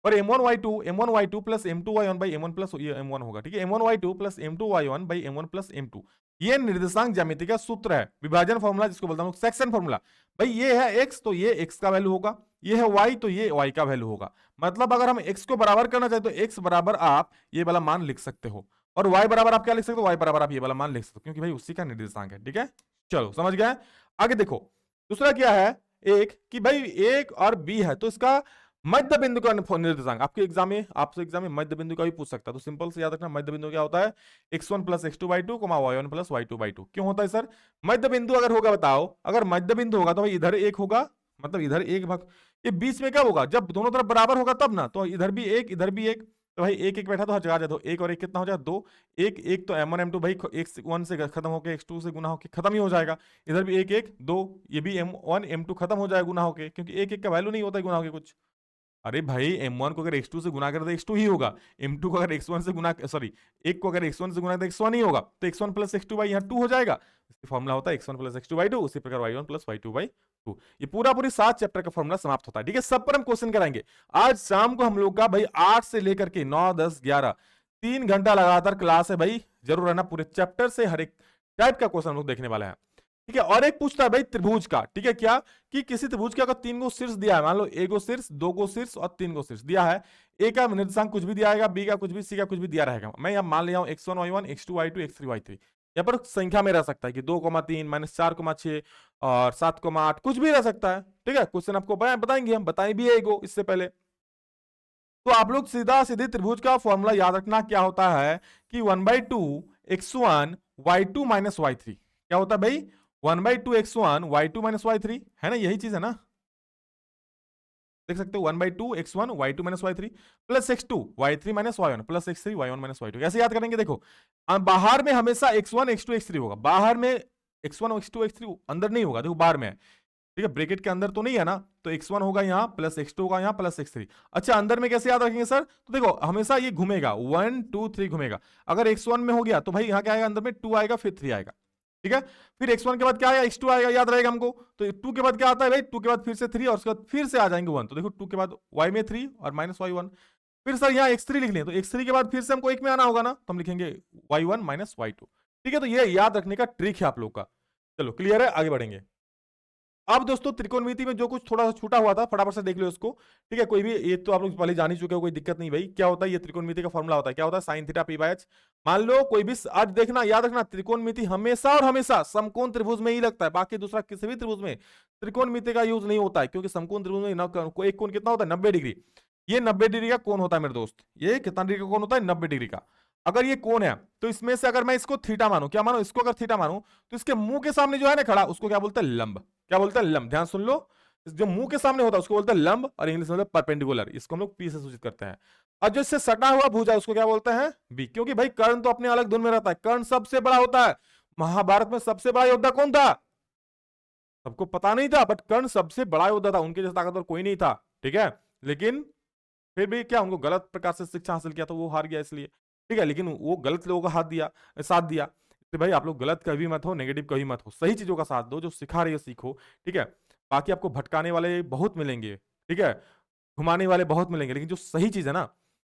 Speaker 1: और m1y2 plus m2y1 by m1 plus m1 होगा, ठीक है। m1y2 plus m2y1 by m1 plus m2, ये निर्देशांक ज्यामिति का सूत्र है, विभाजन फॉर्मूला जिसको बोलता हूं सेक्शन फॉर्मूला। भाई ये है x तो ये x का वैल्यू होगा, ये है y तो ये y का वैल्यू होगा। मतलब अगर हम x को बराबर करना चाहे तो x बराबर आप ये वाला मान लिख सकते हो, और y बराबर आप क्या लिख सकते हो, y बराबर आप ये वाला मान लिख सकते हो, क्योंकि भाई उसी का निर्देशांक है, ठीक है। चलो समझ गए। आगे देखो दूसरा क्या है, एक कि भाई एक और बी है तो इसका मध्य बिंदु का निर्देशांक आपके एग्जाम में, आपसे एग्जाम में मध्य बिंदु का भी पूछ सकता है। तो सिंपल से याद रखना, मध्य बिंदु क्या होता है, x1 plus x2 by 2 y1 plus y2 by 2। क्यों होता है सर, मध्य बिंदु अगर होगा बताओ, अगर मध्य बिंदु होगा तो भाई इधर एक होगा, मतलब इधर एक भाग, ये बीच में कब होगा, जब दोनों तरफ बराबर होगा तब ना। तो इधर भी एक इधर भी एक, तो भाई एक एक बैठा तो हर जगह जाए, तो एक और एक कितना हो जाए, दो। एक एक तो m1 m2 भाई x1 से खत्म होकर x2 से गुना होकर खत्म ही हो जाएगा। इधर भी एक एक दो, ये भी m1 m2 खत्म हो जाएगा गुना होके, क्योंकि एक एक का वैल्यू नहीं होता है गुना होके कुछ। अरे भाई m1 को अगर x2 से गुना करे तो x2 ही होगा, m2 को अगर x1 से गुना, सॉरी एक को अगर x1 से गुना तो x1 ही होगा, तो x1 प्लस x2 बाई यहाँ 2 हो जाएगा। इसका फॉर्मूला होता है x1 प्लस x2 बाई 2, उसी प्रकार y1 प्लस y2 बाई 2। ये पूरा पूरी 7 चैप्टर का फॉर्मूला समाप्त होता है, ठीक है। सब पर हम क्वेश्चन कराएंगे। आज शाम को हम लोग का भाई 8 से लेकर के 9 10 11 3 घंटा लगातार क्लास है भाई, जरूर रहना। पूरे चैप्टर से हर एक टाइप का क्वेश्चन हम लोग देखने वाले हैं, ठीक है। और एक पूछता है भाई त्रिभुज का, ठीक है, क्या कि किसी त्रिभुज का अगर 3 गो शीर्ष दिया है, मान लो 1 गो शीर्ष 2 गो शीर्ष और 3 गो शीर्ष दिया है, ए का निर्देशांक कुछ भी दिया है, बी का कुछ भी, सी का कुछ भी दिया रहेगा। मैं यहाँ मान लिया हूँ x1 y1 x2 y2 x3 y3, यहाँ पर संख्या में रह सकता है कि 2,3 माइनस 4,6 और 7,8 कुछ भी रह सकता है, ठीक है। क्वेश्चन आपको बताएंगे, हम बताएं भी है इससे पहले। तो आप लोग सीधा सीधे त्रिभुज का फॉर्मूला याद रखना, क्या होता है कि 1/2 x1 y2 माइनस y3, क्या होता है भाई 1/2 x1 y2 माइनस y3, है ना, यही चीज है ना, देख सकते हो 1/2 x1 y2 minus y3 plus x2 y3 minus y1 plus x3 y1 minus y2। कैसे याद करेंगे, देखो बाहर में हमेशा x1 x2 x3 होगा, बाहर में x1 x2 x3 अंदर नहीं होगा, देखो बाहर में है, ठीक है, ब्रैकेट के अंदर तो नहीं है ना। तो x1 होगा यहाँ प्लस x2 होगा यहाँ प्लस x3। अच्छा अंदर में कैसे याद रखेंगे सर, तो देखो हमेशा ये घूमेगा 1 2 3 घूमेगा। अगर x1 में हो गया तो भाई यहाँ क्या आएगा, अंदर में 2 आएगा फिर 3 आएगा, ठीक है। फिर x1 के बाद क्या आएगा, x2 आएगा, याद रहेगा हमको। तो 2 के बाद क्या आता है भाई, 2 के बाद फिर से 3 और उसके बाद फिर से आ जाएंगे 1। तो देखो 2 के बाद y में 3 और माइनस y1। फिर सर यहाँ x3 लिख लें, तो x3 के बाद फिर से हमको एक में आना होगा ना, तो हम लिखेंगे y1 माइनस y2, ठीक है। तो ये याद रखने का ट्रिक है आप लोग का। चलो क्लियर है, आगे बढ़ेंगे। अब दोस्तों त्रिकोणमिति में जो कुछ थोड़ा सा छूटा हुआ था फटाफट से देख लो इसको, ठीक है। कोई भी, ये तो आप लोग पहले जान ही चुके हो, कोई दिक्कत नहीं भाई। क्या होता है, ये त्रिकोणमिति का फॉर्मूला होता है, क्या होता है, sine theta P by H. मान लो कोई भी, आज देखना याद रखना, त्रिकोणमिति हमेशा और हमेशा समकोण त्रिभुज में ही लगता है, बाकी दूसरा किसी भी त्रिभुज में त्रिकोणमिति का यूज नहीं होता है, क्योंकि समकोण त्रिभुज में एक कोण कितना होता है 90 डिग्री। ये 90 डिग्री का कोण होता है मेरे दोस्त, ये कितना डिग्री का कोण होता है 90 डिग्री का। अगर ये कोण है तो इसमें से अगर मैं इसको थीटा मानूं, क्या मानो, इसको अगर थीटा मानूं, तो इसके मुंह के सामने जो है ना खड़ा, उसको क्या बोलते हैं, लंब। क्या बोलते हैं, लंब। ध्यान सुन लो, जो मुंह के सामने होता है उसको बोलते हैं लंब, और इंग्लिश में परपेंडिकुलर, इसको हम लोग पी से सूचित करते हैं। और जो इससे सटा हुआ भुजा है उसको क्या बोलते हैं, बी। क्योंकि भाई कर्ण तो अपने अलग धुन में रहता है, कर्ण सबसे बड़ा होता है। महाभारत में सबसे बड़ा योद्धा कौन था, सबको पता नहीं था, बट कर्ण सबसे बड़ा योद्धा था, उनके जैसा ताकतवर कोई नहीं था, ठीक है। लेकिन फिर भी क्या, उनको गलत प्रकार से शिक्षा हासिल किया तो वो हार गया इसलिए, ठीक है। लेकिन वो गलत लोगों का साथ दिया। तो भाई आप लोग गलत कभी मत हो, नेगेटिव कभी मत हो, सही चीजों का साथ दो, जो सिखा रही है सीखो, ठीक है। बाकी आपको भटकाने वाले बहुत मिलेंगे, ठीक है, घुमाने वाले बहुत मिलेंगे, लेकिन जो सही चीज है ना,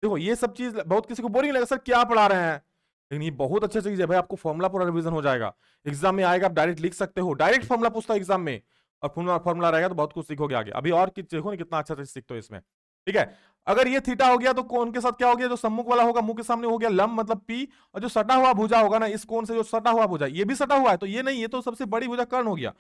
Speaker 1: देखो ये सब चीज बहुत किसी को बोरिंग लगेगा, सर क्या पढ़ा रहे हैं, लेकिन ये बहुत अच्छा चीज है भाई। आपको फॉर्मुला पूरा रिवीजन हो जाएगा, एग्जाम में आएगा, आप डायरेक्ट लिख सकते हो, डायरेक्ट फॉर्मुला पूछता है एग्जाम में, और फॉर्मुला रहेगा तो बहुत कुछ सीखोगे आगे। अभी और देखो ना कितना अच्छा सीखते हो इसमें, ठीक है। अगर ये थीटा हो गया तो कोण के साथ क्या हो गया, जो सम्मुख वाला होगा मुंह के सामने हो गया लंब मतलब पी, और जो सटा हुआ भुजा होगा ना, इस कोण से जो सटा हुआ भुजा, ये भी सटा हुआ है, तो ये नहीं, ये तो सबसे बड़ी भुजा कर्ण हो गया।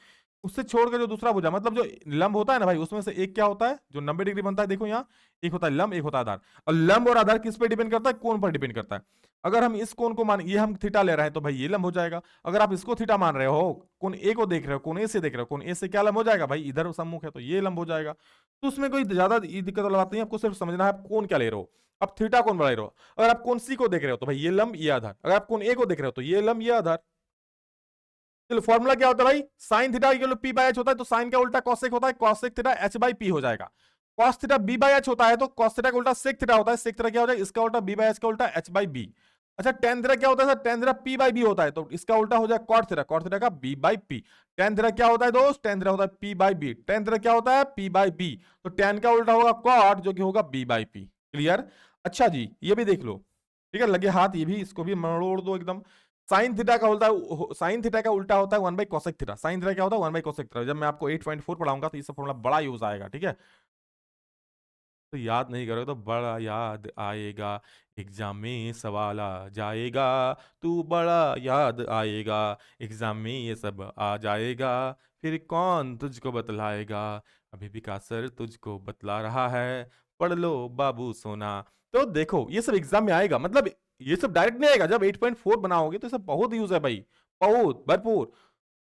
Speaker 1: उससे छोड़कर जो दूसरा भुजा, मतलब जो लंब होता है ना भाई, उसमें से एक क्या होता है जो 90 डिग्री बनता है, देखो यहाँ एक होता है लंब, एक होता है आधार। और लंब और आधार किस पे डिपेंड करता है, कोण पर डिपेंड करता है। अगर हम इस कोण को मान, ये हम थीटा ले रहे हैं तो भाई ये लंब हो जाएगा। अगर आप इसको थीटा मान रहे हो, कोण ए को देख रहे हो, कोण ए से देख रहे हो, कोण ए से क्या लंब हो जाएगा भाई, इधर सम्मुख है तो ये लंब हो जाएगा। तो उसमें कोई ज्यादा दिक्कत वाली बात नहीं है, आपको सिर्फ समझना है आप कौन क्या ले रहे हो, आप थीटा कौन बढ़ा रहे हो। अगर आप कौन सी को देख रहे हो तो भाई ये लंब ये आधार, अगर आप कौन ए को देख रहे हो तो ये लंब ये आधार। चलो फॉर्मूला क्या होता है भाई, sine theta equal p by h होता है, तो साइन का उल्टा कॉसेक होता है, cosec theta h by p हो जाएगा। Cos theta b by h होता है, तो कॉस थीटा का उल्टा सेक थीटा होता है, सेक थीटा क्या हो जाएगा, इसका उल्टा बी बाय एच का उल्टा एच बाई बी। अच्छा टेन थीटा क्या होता है sir, tan theta p by b होता है, तो इसका उल्टा हो जाएगा कॉट थीटा, कॉट थीटा का b by p. Tan theta क्या होता है दोस्त, टेन थीटा होता है p by b, tan theta क्या होता है पी बाई बी, तो टेन का उल्टा होगा कॉट जो कि होगा बी बाई पी। क्लियर? अच्छा जी, ये भी देख लो, ठीक है, लगे हाथ, ये भी, इसको भी मरोड़ दो एकदम। साइन थीटा का उल्टा, साइन थीटा का उल्टा होता है 1 by cosec theta. Sine theta क्या होता है? 1 बाई कोसेक थीटा। जब मैं आपको 8.4 पढ़ाऊंगा तो ये सब फॉर्मूला बड़ा यूज आएगा, ठीक है? तो याद नहीं करोगे तो बड़ा याद आएगा, एग्जाम में सवाल आ जाएगा, तू बड़ा याद आएगा, एग्जाम में ये सब आ जाएगा, फिर कौन तुझको बतलाएगा, अभी भी का सर तुझको बतला रहा है, पढ़ लो बाबू सोना। तो देखो ये सब एग्जाम में आएगा, मतलब ये सब डायरेक्ट नहीं आएगा, जब 8.4 बनाओगे तो ये सब बहुत यूज है भाई, बहुत भरपूर।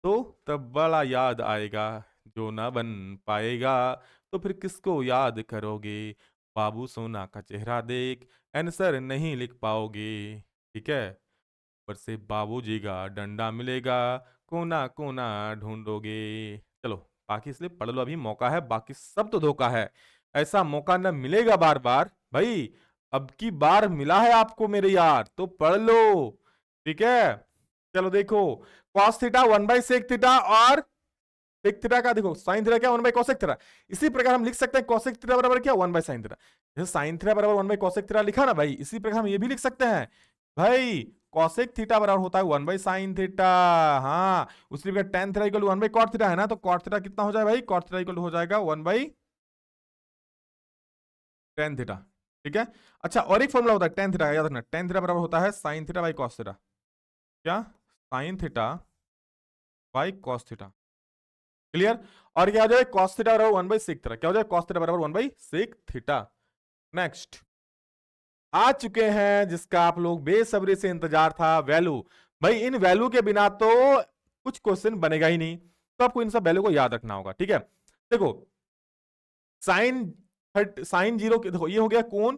Speaker 1: तो तब बड़ा याद आएगा, जो ना बन पाएगा तो फिर किसको याद करोगे, बाबू सोना का चेहरा देख आंसर नहीं लिख पाओगे, ठीक है? ऊपर से बाबूजी का डंडा मिलेगा, कोना कोना ढूंढोगे। चलो बाकी इसलिए पढ़ लो, अभी मौका है, बाकी सब तो धोखा है, ऐसा मौका न मिलेगा बार बार भाई, अब की बार मिला है आपको मेरे यार, तो पढ़ लो, ठीक है? चलो देखो, कॉस थीटा 1/sec थीटा और सेक थीटा का देखो, साइन थीटा क्या? 1/cosec theta. इसी प्रकार हम लिख सकते हैं cosec थीटा बराबर क्या? 1/sin theta. जैसे साइन थीटा बराबर 1/cosec थीटा लिखा ना भाई, इसी प्रकार हम ये भी लिख सकते हैं भाई, cosec थीटा बराबर होता है 1/sin थीटा। हाँ, उसी प्रकार tan theta equal 1/cot theta है ना, तो cot थीटा कितना हो जाएगा भाई? cot थीटा इक्वल हो जाएगा 1/tan थीटा, ठीक है? अच्छा, और एक फॉर्मूला होता है tan थीटा का, याद रखना, tan थीटा बराबर होता है sin theta by cos theta. क्या? sin theta by cos theta, clear? और क्या हो जाए? cos थीटा बराबर 1/sec थीटा। क्या हो जाए? cos थीटा बराबर 1/sec थीटा। नेक्स्ट आ चुके हैं जिसका आप लोग बेसब्री से इंतजार था, वैल्यू। भाई इन वैल्यू के बिना तो कुछ क्वेश्चन बनेगा ही नहीं, तो आपको इन सब वैल्यू को याद रखना होगा, ठीक है? देखो, साइन साइन जीरो, देखो ये हो गया कोण,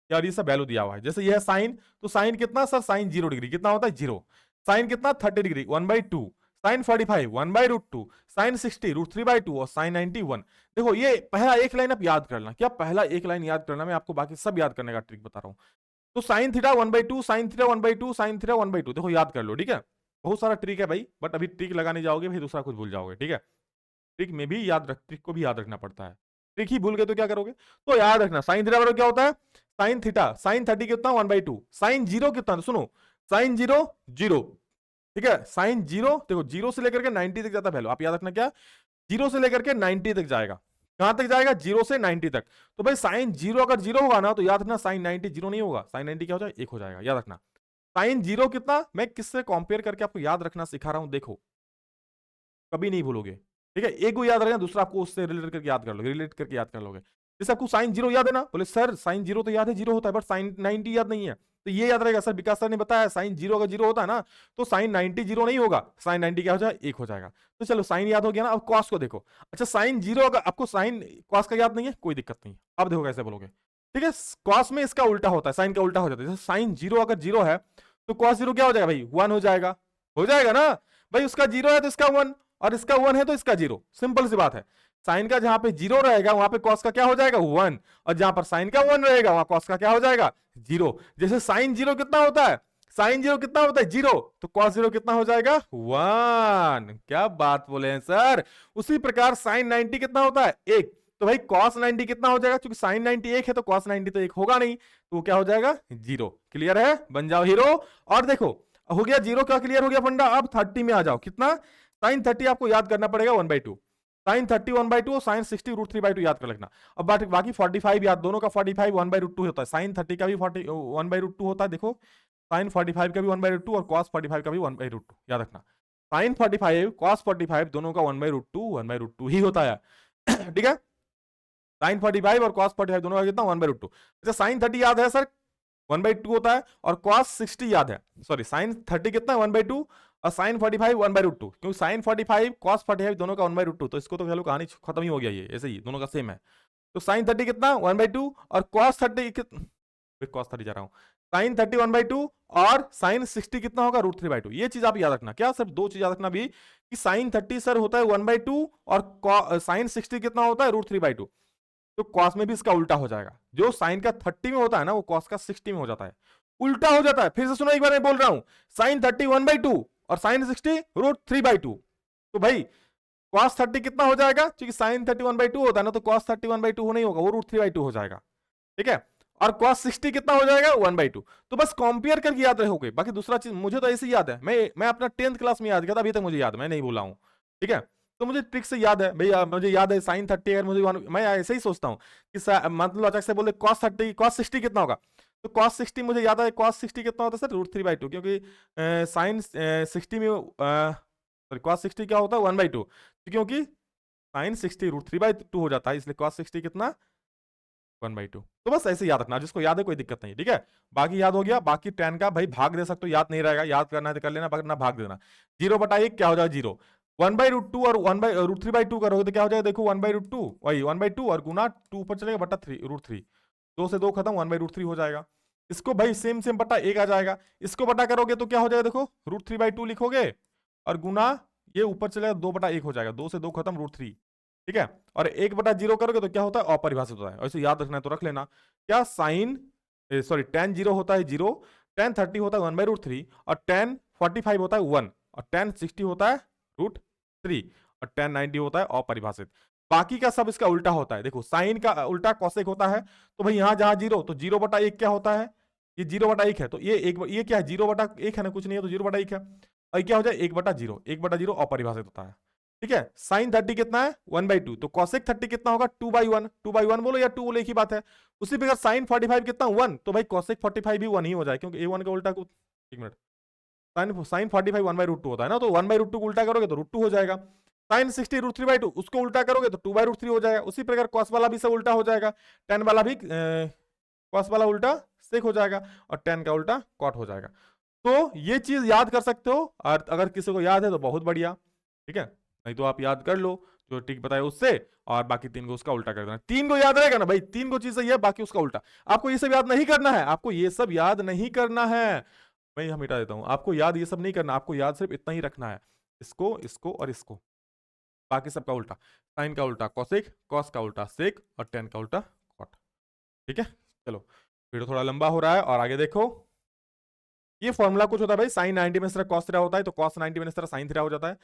Speaker 1: यार ये सब वैल्यू दिया हुआ है, जैसे ये है साइन, तो साइन कितना सर? साइन 0 डिग्री कितना होता है? 0। साइन कितना? 30 डिग्री 1/2। साइन 45 1/√2। साइन 60 √3/2 और साइन 91। देखो ये पहला एक लाइन आप याद कर लेना, क्या पहला एक लाइन याद करना, मैं आपको बाकी सब याद करने का ट्रिक बता रहा हूं। तो sine theta 1/2, sine theta 1/2, sine theta 1/2, देखो याद कर लो, ठीक है? बहुत सारा ट्रिक है भाई, बट अभी ट्रिक लगाने जाओगे फिर दूसरा कुछ भूल जाओगे, ठीक है? ट्रिक में भी ट्रिक को भी याद रखना पड़ता है, ट्रिक ही भूल गए तो क्या करोगे? तो याद रखना, साइन थीटा बराबर क्या होता है? साइन थीटा, साइन 30 कितना? 1/2। साइन जीरो कितना? तो सुनो, साइन जीरो 0, ठीक है? साइन जीरो, देखो जीरो से लेकर के 90 तक जाता है वैल्यू, आप याद रखना क्या? जीरो से लेकर के 90 तक जाएगा, कहां तक जाएगा? 0 से 90 तक। तो भाई साइन जीरो अगर 0 होगा ना, तो याद रखना साइन 90 0 नहीं होगा, साइन 90 क्या हो जाएगा? 1 हो जाएगा, याद रखना। साइन जीरो कितना, मैं किससे कंपेयर करके आपको याद रखना सिखा रहा हूं, देखो कभी नहीं भूलोगे, ठीक है? एक को याद रहेगा, दूसरा आपको उससे रिलेट करके याद कर लोगे, रिलेट करके याद कर लोगे। जैसे आपको साइन जीरो याद है ना, बोले सर साइन जीरो तो याद है, जीरो होता है, बट साइन 90 याद नहीं है, तो ये याद रहेगा, सर विकास सर ने बताया साइन जीरो अगर जीरो होता है ना, तो साइन 90 जीरो नहीं होगा, साइन 90 क्या हो जाएगा? 1 हो जाएगा। तो चलो साइन याद हो गया ना, अब कॉस को देखो। अच्छा, साइन जीरो अगर आपको साइन कॉस का याद नहीं है, कोई दिक्कत नहीं, अब देखो कैसे बोलोगे, ठीक है? कॉस में इसका उल्टा होता है, साइन का उल्टा हो जाता है, जैसे साइन जीरो अगर जीरो है तो कॉस जीरो क्या हो जाएगा भाई? 1 हो जाएगा ना भाई, उसका जीरो है तो इसका 1, और इसका 1 है तो इसका 0, सिंपल सी बात है। साइन का जहां पे 0 रहेगा वहां पे कॉस का क्या हो जाएगा? 1, और जहां पर साइन का 1 रहेगा वहां कॉस का क्या हो जाएगा? 0। जैसे साइन 0 कितना होता है? साइन 0 कितना होता है? 0, तो कॉस 0 कितना हो जाएगा? 1। क्या बात बोले हैं सर? उसी प्रकार साइन 90 कितना होता है? 1, तो भाई कॉस 90 कितना हो जाएगा? क्योंकि साइन 90 1 है तो कॉस 90 तो 1 होगा नहीं, तो वो क्या हो जाएगा? 0। क्लियर है? बन जाओ हीरो। और देखो हो गया 0 का, क्लियर हो गया फंडा। अब 30 में आ जाओ, कितना? साइन 30 आपको याद करना पड़ेगा 1/2, साइन 30 1/2 और साइन 60 √3/2 याद कर रखना। अब बाकी 45 याद, दोनों का 45 1/2 होता है, साइन 30 का भी 1/2 होता है, देखो साइन 45 का भी 1/2 और कॉस 45 का भी 1/2, याद रखना। साइन 45 कॉस 45 दोनों का 1/2 ही होता है ठीक है? साइन 45 और कॉस 45 दोनों का कितना? 1/2। अच्छा, साइन 30 याद है सर, 1/2 होता है, और कॉस 60 याद है, सॉरी साइन 30 कितना? 1/2, और साइन 45 1/2, क्योंकि साइन 45 कॉस 45 दोनों का 1/2, तो इसको तो चलो कहानी खत्म ही हो गया, ये ऐसे ही दोनों का सेम है। तो साइन 30 कितना? 1/2, और कॉस 30 कॉस 30 जा रहा हूं, साइन 30 1/2 और साइन 60 कितना होगा? √3/2। ये चीज आप याद रखना, क्या सिर्फ दो चीज याद रखना भी, कि साइन 30 सर होता है 1/2 और साइन 60 कितना होता है? √3/2। तो कॉस में भी इसका उल्टा हो जाएगा, जो साइन का 30 में होता है ना वो कॉस का 60 में हो जाता है, उल्टा हो जाता है। फिर से सुनो एक बार, मैं बोल रहा हूं, साइन 30 1/2 और साइन 60 √3/2। तो भाई कॉस 30 कितना हो जाएगा? क्योंकि साइन 30 1/2 होता है ना, तो कॉस 30 1/2 नहीं होगा, वो √3/2 हो जाएगा, ठीक है?
Speaker 2: और cos 60 कितना हो जाएगा 1/2। तो बस कंपेयर करके याद रखोगे, बाकी दूसरा चीज मुझे तो ऐसे ही याद है, मैं अपना 10th क्लास में याद किया था, अभी तक मुझे याद है, मैं नहीं भूला हूं। ठीक है, तो मुझे ट्रिक से याद है भैया, मुझे याद है sin 30 अगर मुझे मैं ऐसे ही सोचता हूँ कि मतलब अचानक से बोले cos 60 कितना होगा, तो cos 60 मुझे याद है, cos 60 कितना होता है सर √3/2, क्योंकि sin 60 में सॉरी cos 60 क्या होता है 1/2, क्योंकि sin 60 √3/2 हो जाता है, इसलिए cos 60 कितना 1/2। तो बस ऐसे याद रखना, जिसको याद है कोई दिक्कत नहीं, ठीक है। बाकी याद हो गया, बाकी tan का भाई भाग दे सकते हो, याद नहीं रहेगा, याद करना है तो कर लेना, वरना भाग देना। 0/1 क्या हो जाएगा 0, 1/√2 और 1/√3/2 करोगे तो क्या हो जाएगा, देखो 1/√2 वही 1/2 और गुना 2 ऊपर चलेगा बटा 3 √3, 2 से 2 खत्म 1/√3 हो जाएगा। इसको भाई सेम सेम बटा 1 आ जाएगा, इसको बटा करोगे तो क्या हो जाएगा, देखो √3/2 लिखोगे और गुना ये ऊपर चलेगा 2/1 हो जाएगा, 2 से 2 खत्म √3, ठीक है। और 1/0 करोगे तो क्या होता है अपरिभाषित होता है, ऐसे याद रखना है तो रख लेना। क्या साइन सॉरी tan 0 होता है 0, tan 30 होता है 1/√3 और tan 45 होता है 1 और tan 60 होता है √3 और tan 90 होता है अपरिभाषित। बाकी का सब इसका उल्टा होता है, देखो साइन का उल्टा कॉसेक होता है, तो भाई यहां जहां 0 तो 0/1 क्या होता है, ये 0/1 है, तो ये क्या है 0/1 है ना, कुछ नहीं है तो 0/1 है, और क्या हो जाए 1/0, 1/0 अपरिभाषित होता है, ठीक है। साइन 30 कितना है 1/2, तो कॉसेक 30 कितना होगा 2/1, 2/1 बोलो या 2 बोलो एक ही बात है। उसी प्रकार साइन 45 कितना 1, तो भाई कॉसेक 45 भी 1 ही हो जाए, क्योंकि A1 का उल्टा को एक मिनट साइन 45 1/√2 होता है ना, तो 1/√2 को उल्टा करोगे तो √2 हो जाएगा। साइन 60 √3/2 उसको उल्टा करोगे तो 2/√3 हो जाएगा। उसी प्रकार कॉस वाला भी सब उल्टा हो जाएगा, tan वाला भी कॉस वाला उल्टा सेक हो जाएगा और tan का उल्टा कॉट हो जाएगा। तो ये चीज याद कर सकते हो, और अगर किसी को याद है तो बहुत बढ़िया, ठीक है, नहीं तो आप याद कर लो जो ट्रिक बताया उससे, और बाकी 3 को उसका उल्टा कर देना। 3 को याद रहेगा ना भाई, 3 को चीज सही है, बाकी उसका उल्टा। आपको ये सब याद नहीं करना है, आपको ये सब याद नहीं करना है, मैं यहां मिटा देता हूं, आपको याद ये सब नहीं करना, आपको याद सिर्फ इतना ही रखना है, इसको इसको और इसको, बाकी सबका उल्टा। साइन का उल्टा कॉसेक, कॉस का उल्टा सेक और tan का उल्टा कॉट, ठीक है। चलो वीडियो थोड़ा लंबा हो रहा है, और आगे देखो। ये फॉर्मूला कुछ होता है भाई, साइन 90 में इस तरह कॉस थीटा होता है, तो कॉस 90 में इस तरह साइन थीटा हो जाता है,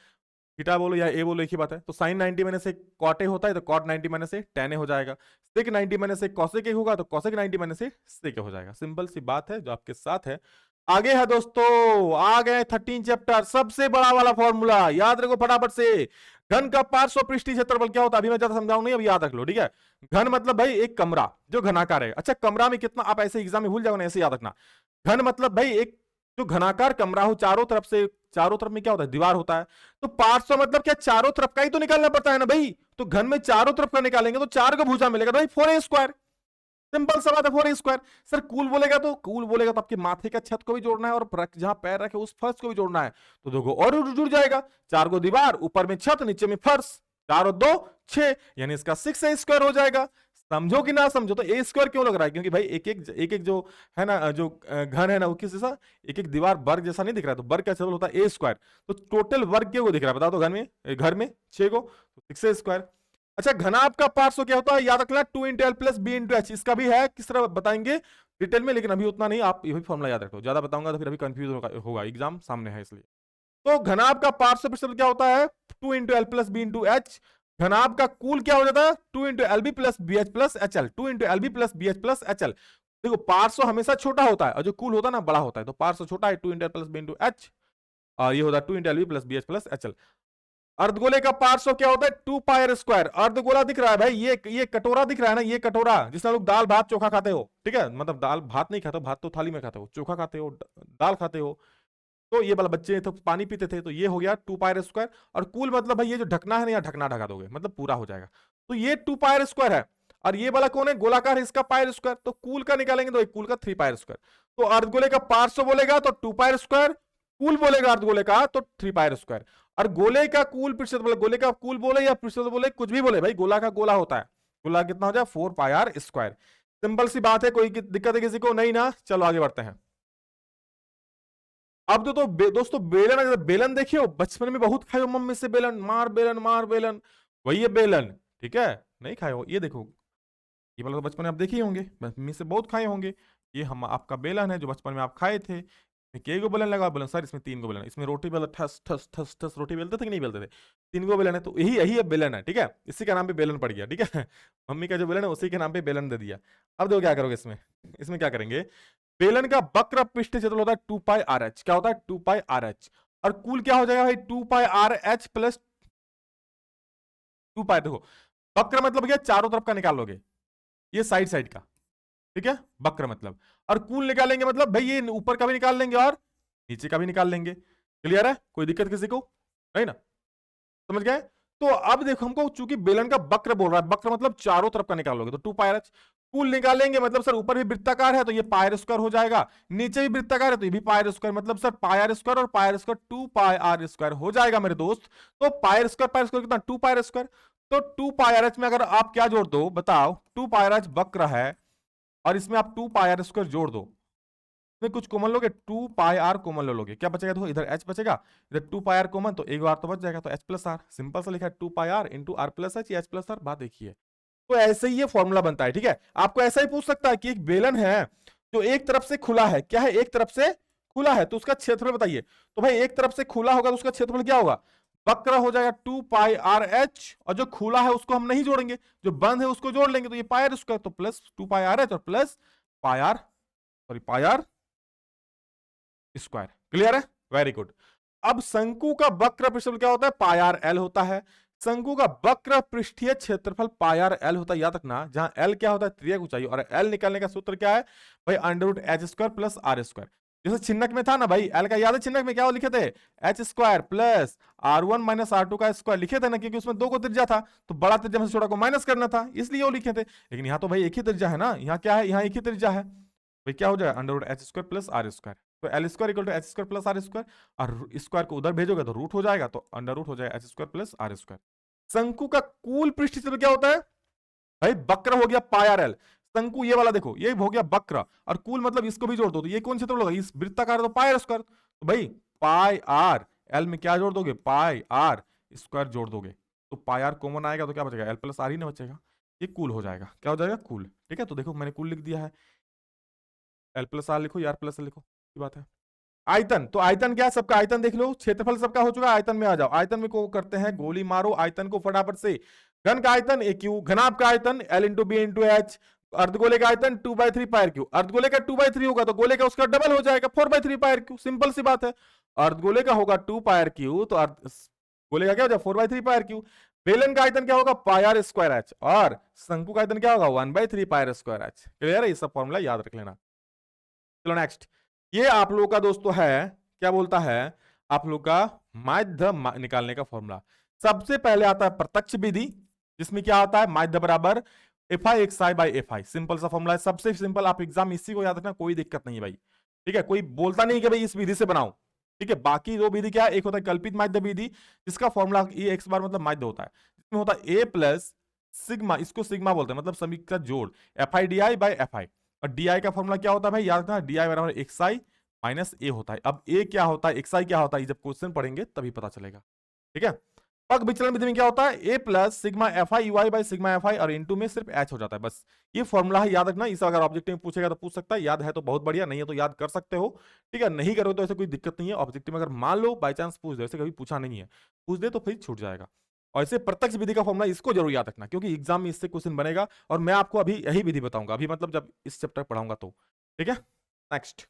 Speaker 2: थीटा बोलो या ए बोलो एक ही बात है। तो साइन 90 में से कॉट ए होता है, तो कॉट 90 में से tan ए हो जाएगा। सेक 90 में से कॉसेक ए होगा, तो कॉसेक 90 में से सेक ए हो जाएगा। सिंपल सी बात है जो आपके साथ है। आगे है दोस्तों, आ गए 13 चैप्टर, सबसे बड़ा वाला फॉर्मूला याद रखो फटाफट से। घन का पार्श्व पृष्ठीय क्षेत्रफल क्या होता है, अभी मैं ज्यादा समझाऊं नहीं, अभी याद रख लो, ठीक है। घन मतलब भाई एक कमरा जो घनाकार है। अच्छा कमरा में कितना, आप ऐसे एग्जाम में भूल जाओगे ना, ऐसे याद रखना। घन मतलब भाई एक जो घनाकार कमरा हो, चारों तरफ से, चारों तरफ में क्या होता है दीवार होता है, तो पार्श्व मतलब क्या चारों तरफ का ही तो निकालना पड़ता है ना भाई। तो घन में चारों तरफ का निकालेंगे तो 4 का भुजा मिलेगा भाई 4a²। सिंपल सा बात है 4a²। सर कूल बोलेगा तो आपके माथे का छत को भी जोड़ना है, और जहां पैर रखे उस फर्श को भी जोड़ना है, तो देखो और जुड़ जाएगा। 4 को दीवार, ऊपर में छत, नीचे में फर्श, 4 और 2 6, यानी इसका 6a² हो जाएगा। समझो कि ना समझो, तो a² क्यों लग रहा है, क्योंकि भाई एक जो है ना, जो घन है ना, वो किस जैसा, एक एक दीवार वर्ग जैसा नहीं दिख रहा है, तो वर्ग का होता है a²। तो टोटल वर्ग क्यों दिख रहा है बता दो, घर में 6 को, तो 6a²। अच्छा घनाभ का पार्श्व क्या होता है, याद रखना 2 × l + b × h, इसका भी है, किस तरह बताएंगे डिटेल में, लेकिन अभी उतना नहीं, आप यही फॉर्मूला याद रखो, ज्यादा बताऊंगा तो फिर अभी कंफ्यूज होगा, एग्जाम सामने है इसलिए। तो घनाभ का पार्श्व क्षेत्रफल क्या होता है 2 × l + b × h। घनाभ का कुल क्या हो जाता है 2 × lb + bh + hL, 2 × lb + bh + hL। देखो पार्श्व हमेशा छोटा होता है और जो कुल होता है ना बड़ा होता है, तो पार्श्व छोटा है 2 × l + b × h, और ये होता है 2 × lb + bh + hL। अर्धगोले का पार्श्व क्या होता है 2πr²। अर्धगोला दिख रहा है भाई, ये कटोरा दिख रहा है ना, ये कटोरा जिसमें लोग दाल भात चोखा खाते हो, ठीक है, मतलब दाल भात नहीं खाते हो, भात तो थाली में खाते हो, चोखा खाते हो, दाल खाते हो, तो ये वाला बच्चे तो पानी पीते थे, तो ये हो गया 2πr²। और कुल मतलब भाई ये जो ढकना है ना, या ढकना ढका दोगे मतलब पूरा हो जाएगा, तो ये 2πr² है। और ये वाला कौन है गोलाकार है, इसका πr², तो कुल का निकालेंगे तो एक कुल का 3πr²। तो अर्धगोले का पार्श्व बोलेगा तो 2πr², कुल बोलेगा अर्धगोले का तो 3πr²। और गोले का कुल प्रतिशत बोले, गोले का कुल बोले या प्रतिशत बोले, कुछ भी बोले भाई, गोला का गोला होता है, गोला कितना हो जाए 4πr²। सिंपल सी बात है, कोई दिक्कत है किसी को नहीं ना, चलो आगे बढ़ते हैं। अब तो दोस्तों बेलन, बेलन देखिए बचपन में बहुत खाए हो मम्मी से, बेलन मार बेलन मार बेलन, वही है बेलन, ठीक है, नहीं खाए हो, ये देखो ये वाला तो बचपन में आप देखे होंगे, मम्मी से बहुत खाए होंगे। ये हम आपका बेलन है जो बचपन में आप खाए थे। के गो बेलन लगा, बोलन सर इसमें 3 गो बेलन, इसमें रोटी बेल ठस ठस ठस ठस रोटी बेलते थे कि नहीं बेलते थे, 3 गो बेलन है, तो यही यही है बेलन है, ठीक है, इसी का नाम पे बेलन पड़ गया, ठीक है। मम्मी का जो बेलन है उसी के नाम पे बेलन दे दिया। अब देखो क्या करोगे इसमें, इसमें क्या करेंगे, बेलन का वक्र पृष्ठ क्षेत्रफल होता है 2 पाई आर एच, क्या होता है 2 पाई आर एच, और कुल क्या हो जाएगा भाई 2 पाई आर एच प्लस 2 पाई। देखो वक्र मतलब क्या, चारों तरफ का निकाल लोगे, ये साइड साइड का, ठीक है, वक्र मतलब, और कुल निकालेंगे मतलब भाई ये ऊपर का भी निकाल लेंगे और नीचे का भी निकाल लेंगे। क्लियर है, कोई दिक्कत किसी को नहीं ना, समझ गए। तो अब देखो हमको चूंकि बेलन का वक्र बोल रहा है, वक्र मतलब चारों तरफ का निकालोगे तो 2 पाई आर एच, कुल निकालेंगे मतलब सर ऊपर भी वृत्ताकार है तो ये पाई आर स्क्वायर हो जाएगा, नीचे भी वृत्ताकार है तो ये भी पाई आर स्क्वायर, मतलब सर पाई आर स्क्वायर और pi r square 2 pi r square हो जाएगा मेरे दोस्त। तो पाई आर स्क्वायर कितना 2 पाई आर स्क्वायर, तो 2 पाई आर एच में अगर आप क्या जोड़ दो बताओ, 2 पाई आर एच वक्र है और इसमें आप 2 पाई आर स्क्वायर जोड़ दो, इसमें कुछ कॉमन लोगे 2 पाई आर कॉमन ले लोगे, क्या बचेगा, तो इधर h बचेगा, इधर 2 पाई आर कॉमन, तो एक बार तो बच जाएगा, तो h प्लस आर, सिंपल सा लिखा है 2 pi r into r plus h, h plus r, बात देखिए। तो ऐसे ही ये फॉर्मूला बनता है, ठीक है। आपको ऐसा ही पूछ सकता है कि एक बेलन है जो एक तरफ से खुला है, क्या है, एक तरफ से खुला है, तो उसका क्षेत्रफल बताइए। तो भाई एक तरफ से खुला होगा तो उसका क्षेत्रफल क्या होगा, वक्र हो जाएगा 2 पाई आर एच, और जो खुला है उसको हम नहीं जोड़ेंगे, जो बंद है उसको जोड़ लेंगे, तो ये पाई आर स्क्वायर, तो प्लस 2 पाई आर एच और plus pi r, sorry pi r square. Clear है, वेरी गुड। अब शंकु का वक्र पृष्ठफल क्या होता है, पाई आर एल होता है। शंकु का वक्र पृष्ठीय क्षेत्रफल पाई आर एल होता है, याद रखना, जहां एल क्या होता है त्रिज्या ऊंचाई, और एल निकालने का सूत्र क्या है भाई, under root h square plus r square. जैसे चिन्हक में था ना भाई, एल का याद है, चिन्हक में क्या लिखे थे, h square plus r one minus r two का स्क्वायर लिखे थे ना, क्योंकि उसमें 2 को त्रिज्या था, तो बड़ा त्रिज्या में से छोटा को माइनस करना था, इसलिए वो लिखे थे। लेकिन यहाँ तो भाई एक ही त्रिज्या है ना, यहाँ क्या है, यहाँ एक ही त्रिज्या है, भाई क्या हो जाएगा under root h square plus r square, तो l square equal to h square plus r square, और स्क्वायर को उधर भेजोगे तो रूट हो जाएगा, तो अंडर रूट हो जाएगा h square plus r square. शंकु का कुल पृष्ठ क्षेत्रफल क्या होता है भाई, वक्र हो गया पाई आर एल, शंकु ये वाला देखो ये हो गया वक्र, और कुल मतलब इसको भी जोड़ दो, तो ये कौन क्षेत्रफल होगा, इस वृत्ताकार है तो पाई आर स्क्वायर, तो भाई पाई आर एल में क्या जोड़ दोगे, पाई आर स्क्वायर जोड़ दोगे, तो पाई आर कॉमन आएगा तो क्या बचेगा, एल प्लस आर ही ना बचेगा, ये कुल हो जाएगा, क्या हो जाएगा कुल, ठीक है। तो देखो मैंने कुल लिख दिया है, एल प्लस आर लिखो, आर प्लस एल लिखो, की बात है। आयतन, तो आयतन क्या है, सबका आयतन देख लो, क्षेत्रफल सबका हो चुका है, आयतन में आ जाओ, आयतन में को करते हैं गोली मारो आयतन को फटाफट से। घन का आयतन ए क्यू, घनाभ का आयतन l into b into h, अर्धगोले का आयतन 2/3 पाई आर क्यू, अर्धगोले का 2/3 होगा तो गोले का उसका डबल हो जाएगा 4/3 पाई आर क्यू, सिंपल सी बात है। अर्धगोले का होगा 2 पाई आर क्यू, तो गोले का क्या हो जाएगा 4/3 पाई आर क्यू। बेलन का आयतन क्या होगा पाई आर स्क्वायर एच, और शंकु का आयतन क्या होगा 1/3 पाई आर स्क्वायर एच। क्लियर है, ये सब फॉर्मूला याद रख लेना। चलो नेक्स्ट, ये आप लोगों का दोस्तों है, क्या बोलता है, आप लोग का माध्य निकालने का फॉर्मूला। सबसे पहले आता है प्रत्यक्ष विधि, जिसमें क्या आता है माध्य बराबर F I x I by F I, simple सा फॉर्मूला है, सबसे सिंपल, आप एग्जाम इसी को याद रखना, कोई दिक्कत नहीं है भाई, ठीक है। कोई बोलता नहीं कि भाई इस विधि से बनाओ, ठीक है। बाकी दो विधि क्या है, एक होता है कल्पित माध्य विधि, जिसका फॉर्मूला ए एक्स बार मतलब माध्य होता है, जिसमें होता है ए प्लस सिग्मा, इसको सिग्मा बोलते हैं, मतलब सभी का जोड़, F I D I by F i, और डी आई का फॉर्मूला क्या होता है भाई, याद रखना, डी आई बराबर एक्स आई माइनस ए होता है। अब ए क्या होता है, एक्स आई क्या होता है, जब क्वेश्चन पढ़ेंगे तभी पता चलेगा, ठीक है। पग विचलन विधि में क्या होता है, a plus sigma f i u i by sigma f i, और इनटू में सिर्फ एच हो जाता है, बस ये फॉर्मूला है, याद रखना। इसे अगर ऑब्जेक्टिव में पूछेगा तो पूछ सकता है, याद है तो बहुत बढ़िया, नहीं है तो याद कर सकते हो, ठीक है। नहीं करो तो ऐसे कोई दिक्कत नहीं है, ऑब्जेक्टिव में अगर मान लो बाई चांस पूछ दे, ऐसे कभी पूछा नहीं है, पूछ दे तो फिर छूट जाएगा। और इसे प्रत्यक्ष विधि का फॉर्मूला इसको जरूर याद रखना, क्योंकि एग्जाम में इससे क्वेश्चन बनेगा, और मैं आपको अभी यही विधि बताऊंगा, अभी मतलब जब इस चैप्टर पढ़ाऊंगा तो, ठीक है। नेक्स्ट,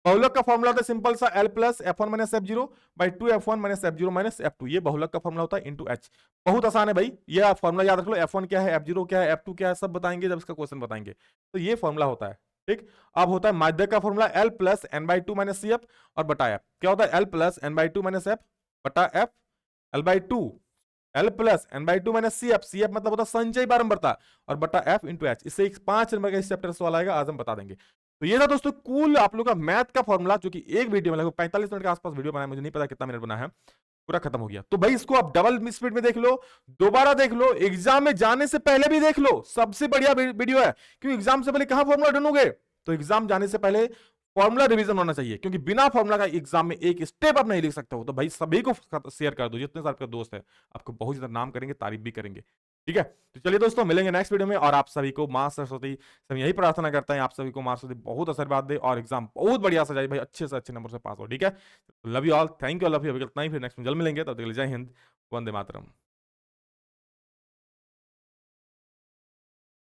Speaker 2: बहुलक का फॉर्मूला होता है सिंपल सा, L plus F one minus F zero by 2 F1 minus F zero minus F2, ये बहुलक का फॉर्मूला होता है इंटू एच। बहुत आसान है भाई, ये फॉर्मूला याद रख लो, F1 क्या है, F0 क्या है, F2 क्या है, सब बताएंगे जब इसका क्वेश्चन बताएंगे, तो ये फॉर्मूला होता है, ठीक। अब होता है माध्य का formula l plus n by two minus c f और बटा एफ, क्या होता है l plus n by two minus f बटा f, l by two l plus n by two minus c f, c f मतलब होता है संचय बारंबारता, और बटा एफ इंटू एच। इससे एक 5 नंबर का इस चैप्टर सवाल आएगा, आज हम बता देंगे। तो ये था दोस्तों कुल आप लोग का मैथ का फॉर्मूला, जो कि एक वीडियो में लगभग 45 मिनट के आसपास वीडियो बनाया, मुझे नहीं पता कितना मिनट बना है, पूरा खत्म हो गया। तो भाई इसको आप डबल स्पीड में देख लो, दोबारा देख लो, एग्जाम में जाने से पहले भी देख लो, सबसे बढ़िया वीडियो है, क्योंकि एग्जाम से पहले कहां फॉर्मूला ढूंढोगे, तो एग्जाम जाने से पहले फॉर्मूला रिवीजन होना चाहिए, क्योंकि बिना फॉर्मूला का एग्जाम में एक स्टेप आप नहीं लिख सकते हो। तो भाई सभी को शेयर कर दो, जितने सारे आपके दोस्त है, आपको बहुत ज्यादा नाम करेंगे, तारीफ भी करेंगे, ठीक है। तो चलिए दोस्तों, मिलेंगे नेक्स्ट वीडियो में, और आप सभी को मां सरस्वती से यही प्रार्थना करता है, आप सभी को मां सरस्वती बहुत आशीर्वाद दे, और एग्जाम बहुत बढ़िया से जाए भाई, अच्छे से अच्छे नंबर से पास हो, ठीक है। Love you all, thank you, love you, अभी इतना ही, फिर नेक्स्ट में जल्द मिलेंगे, तब तक के लिए जय हिंद, वंदे मातरम।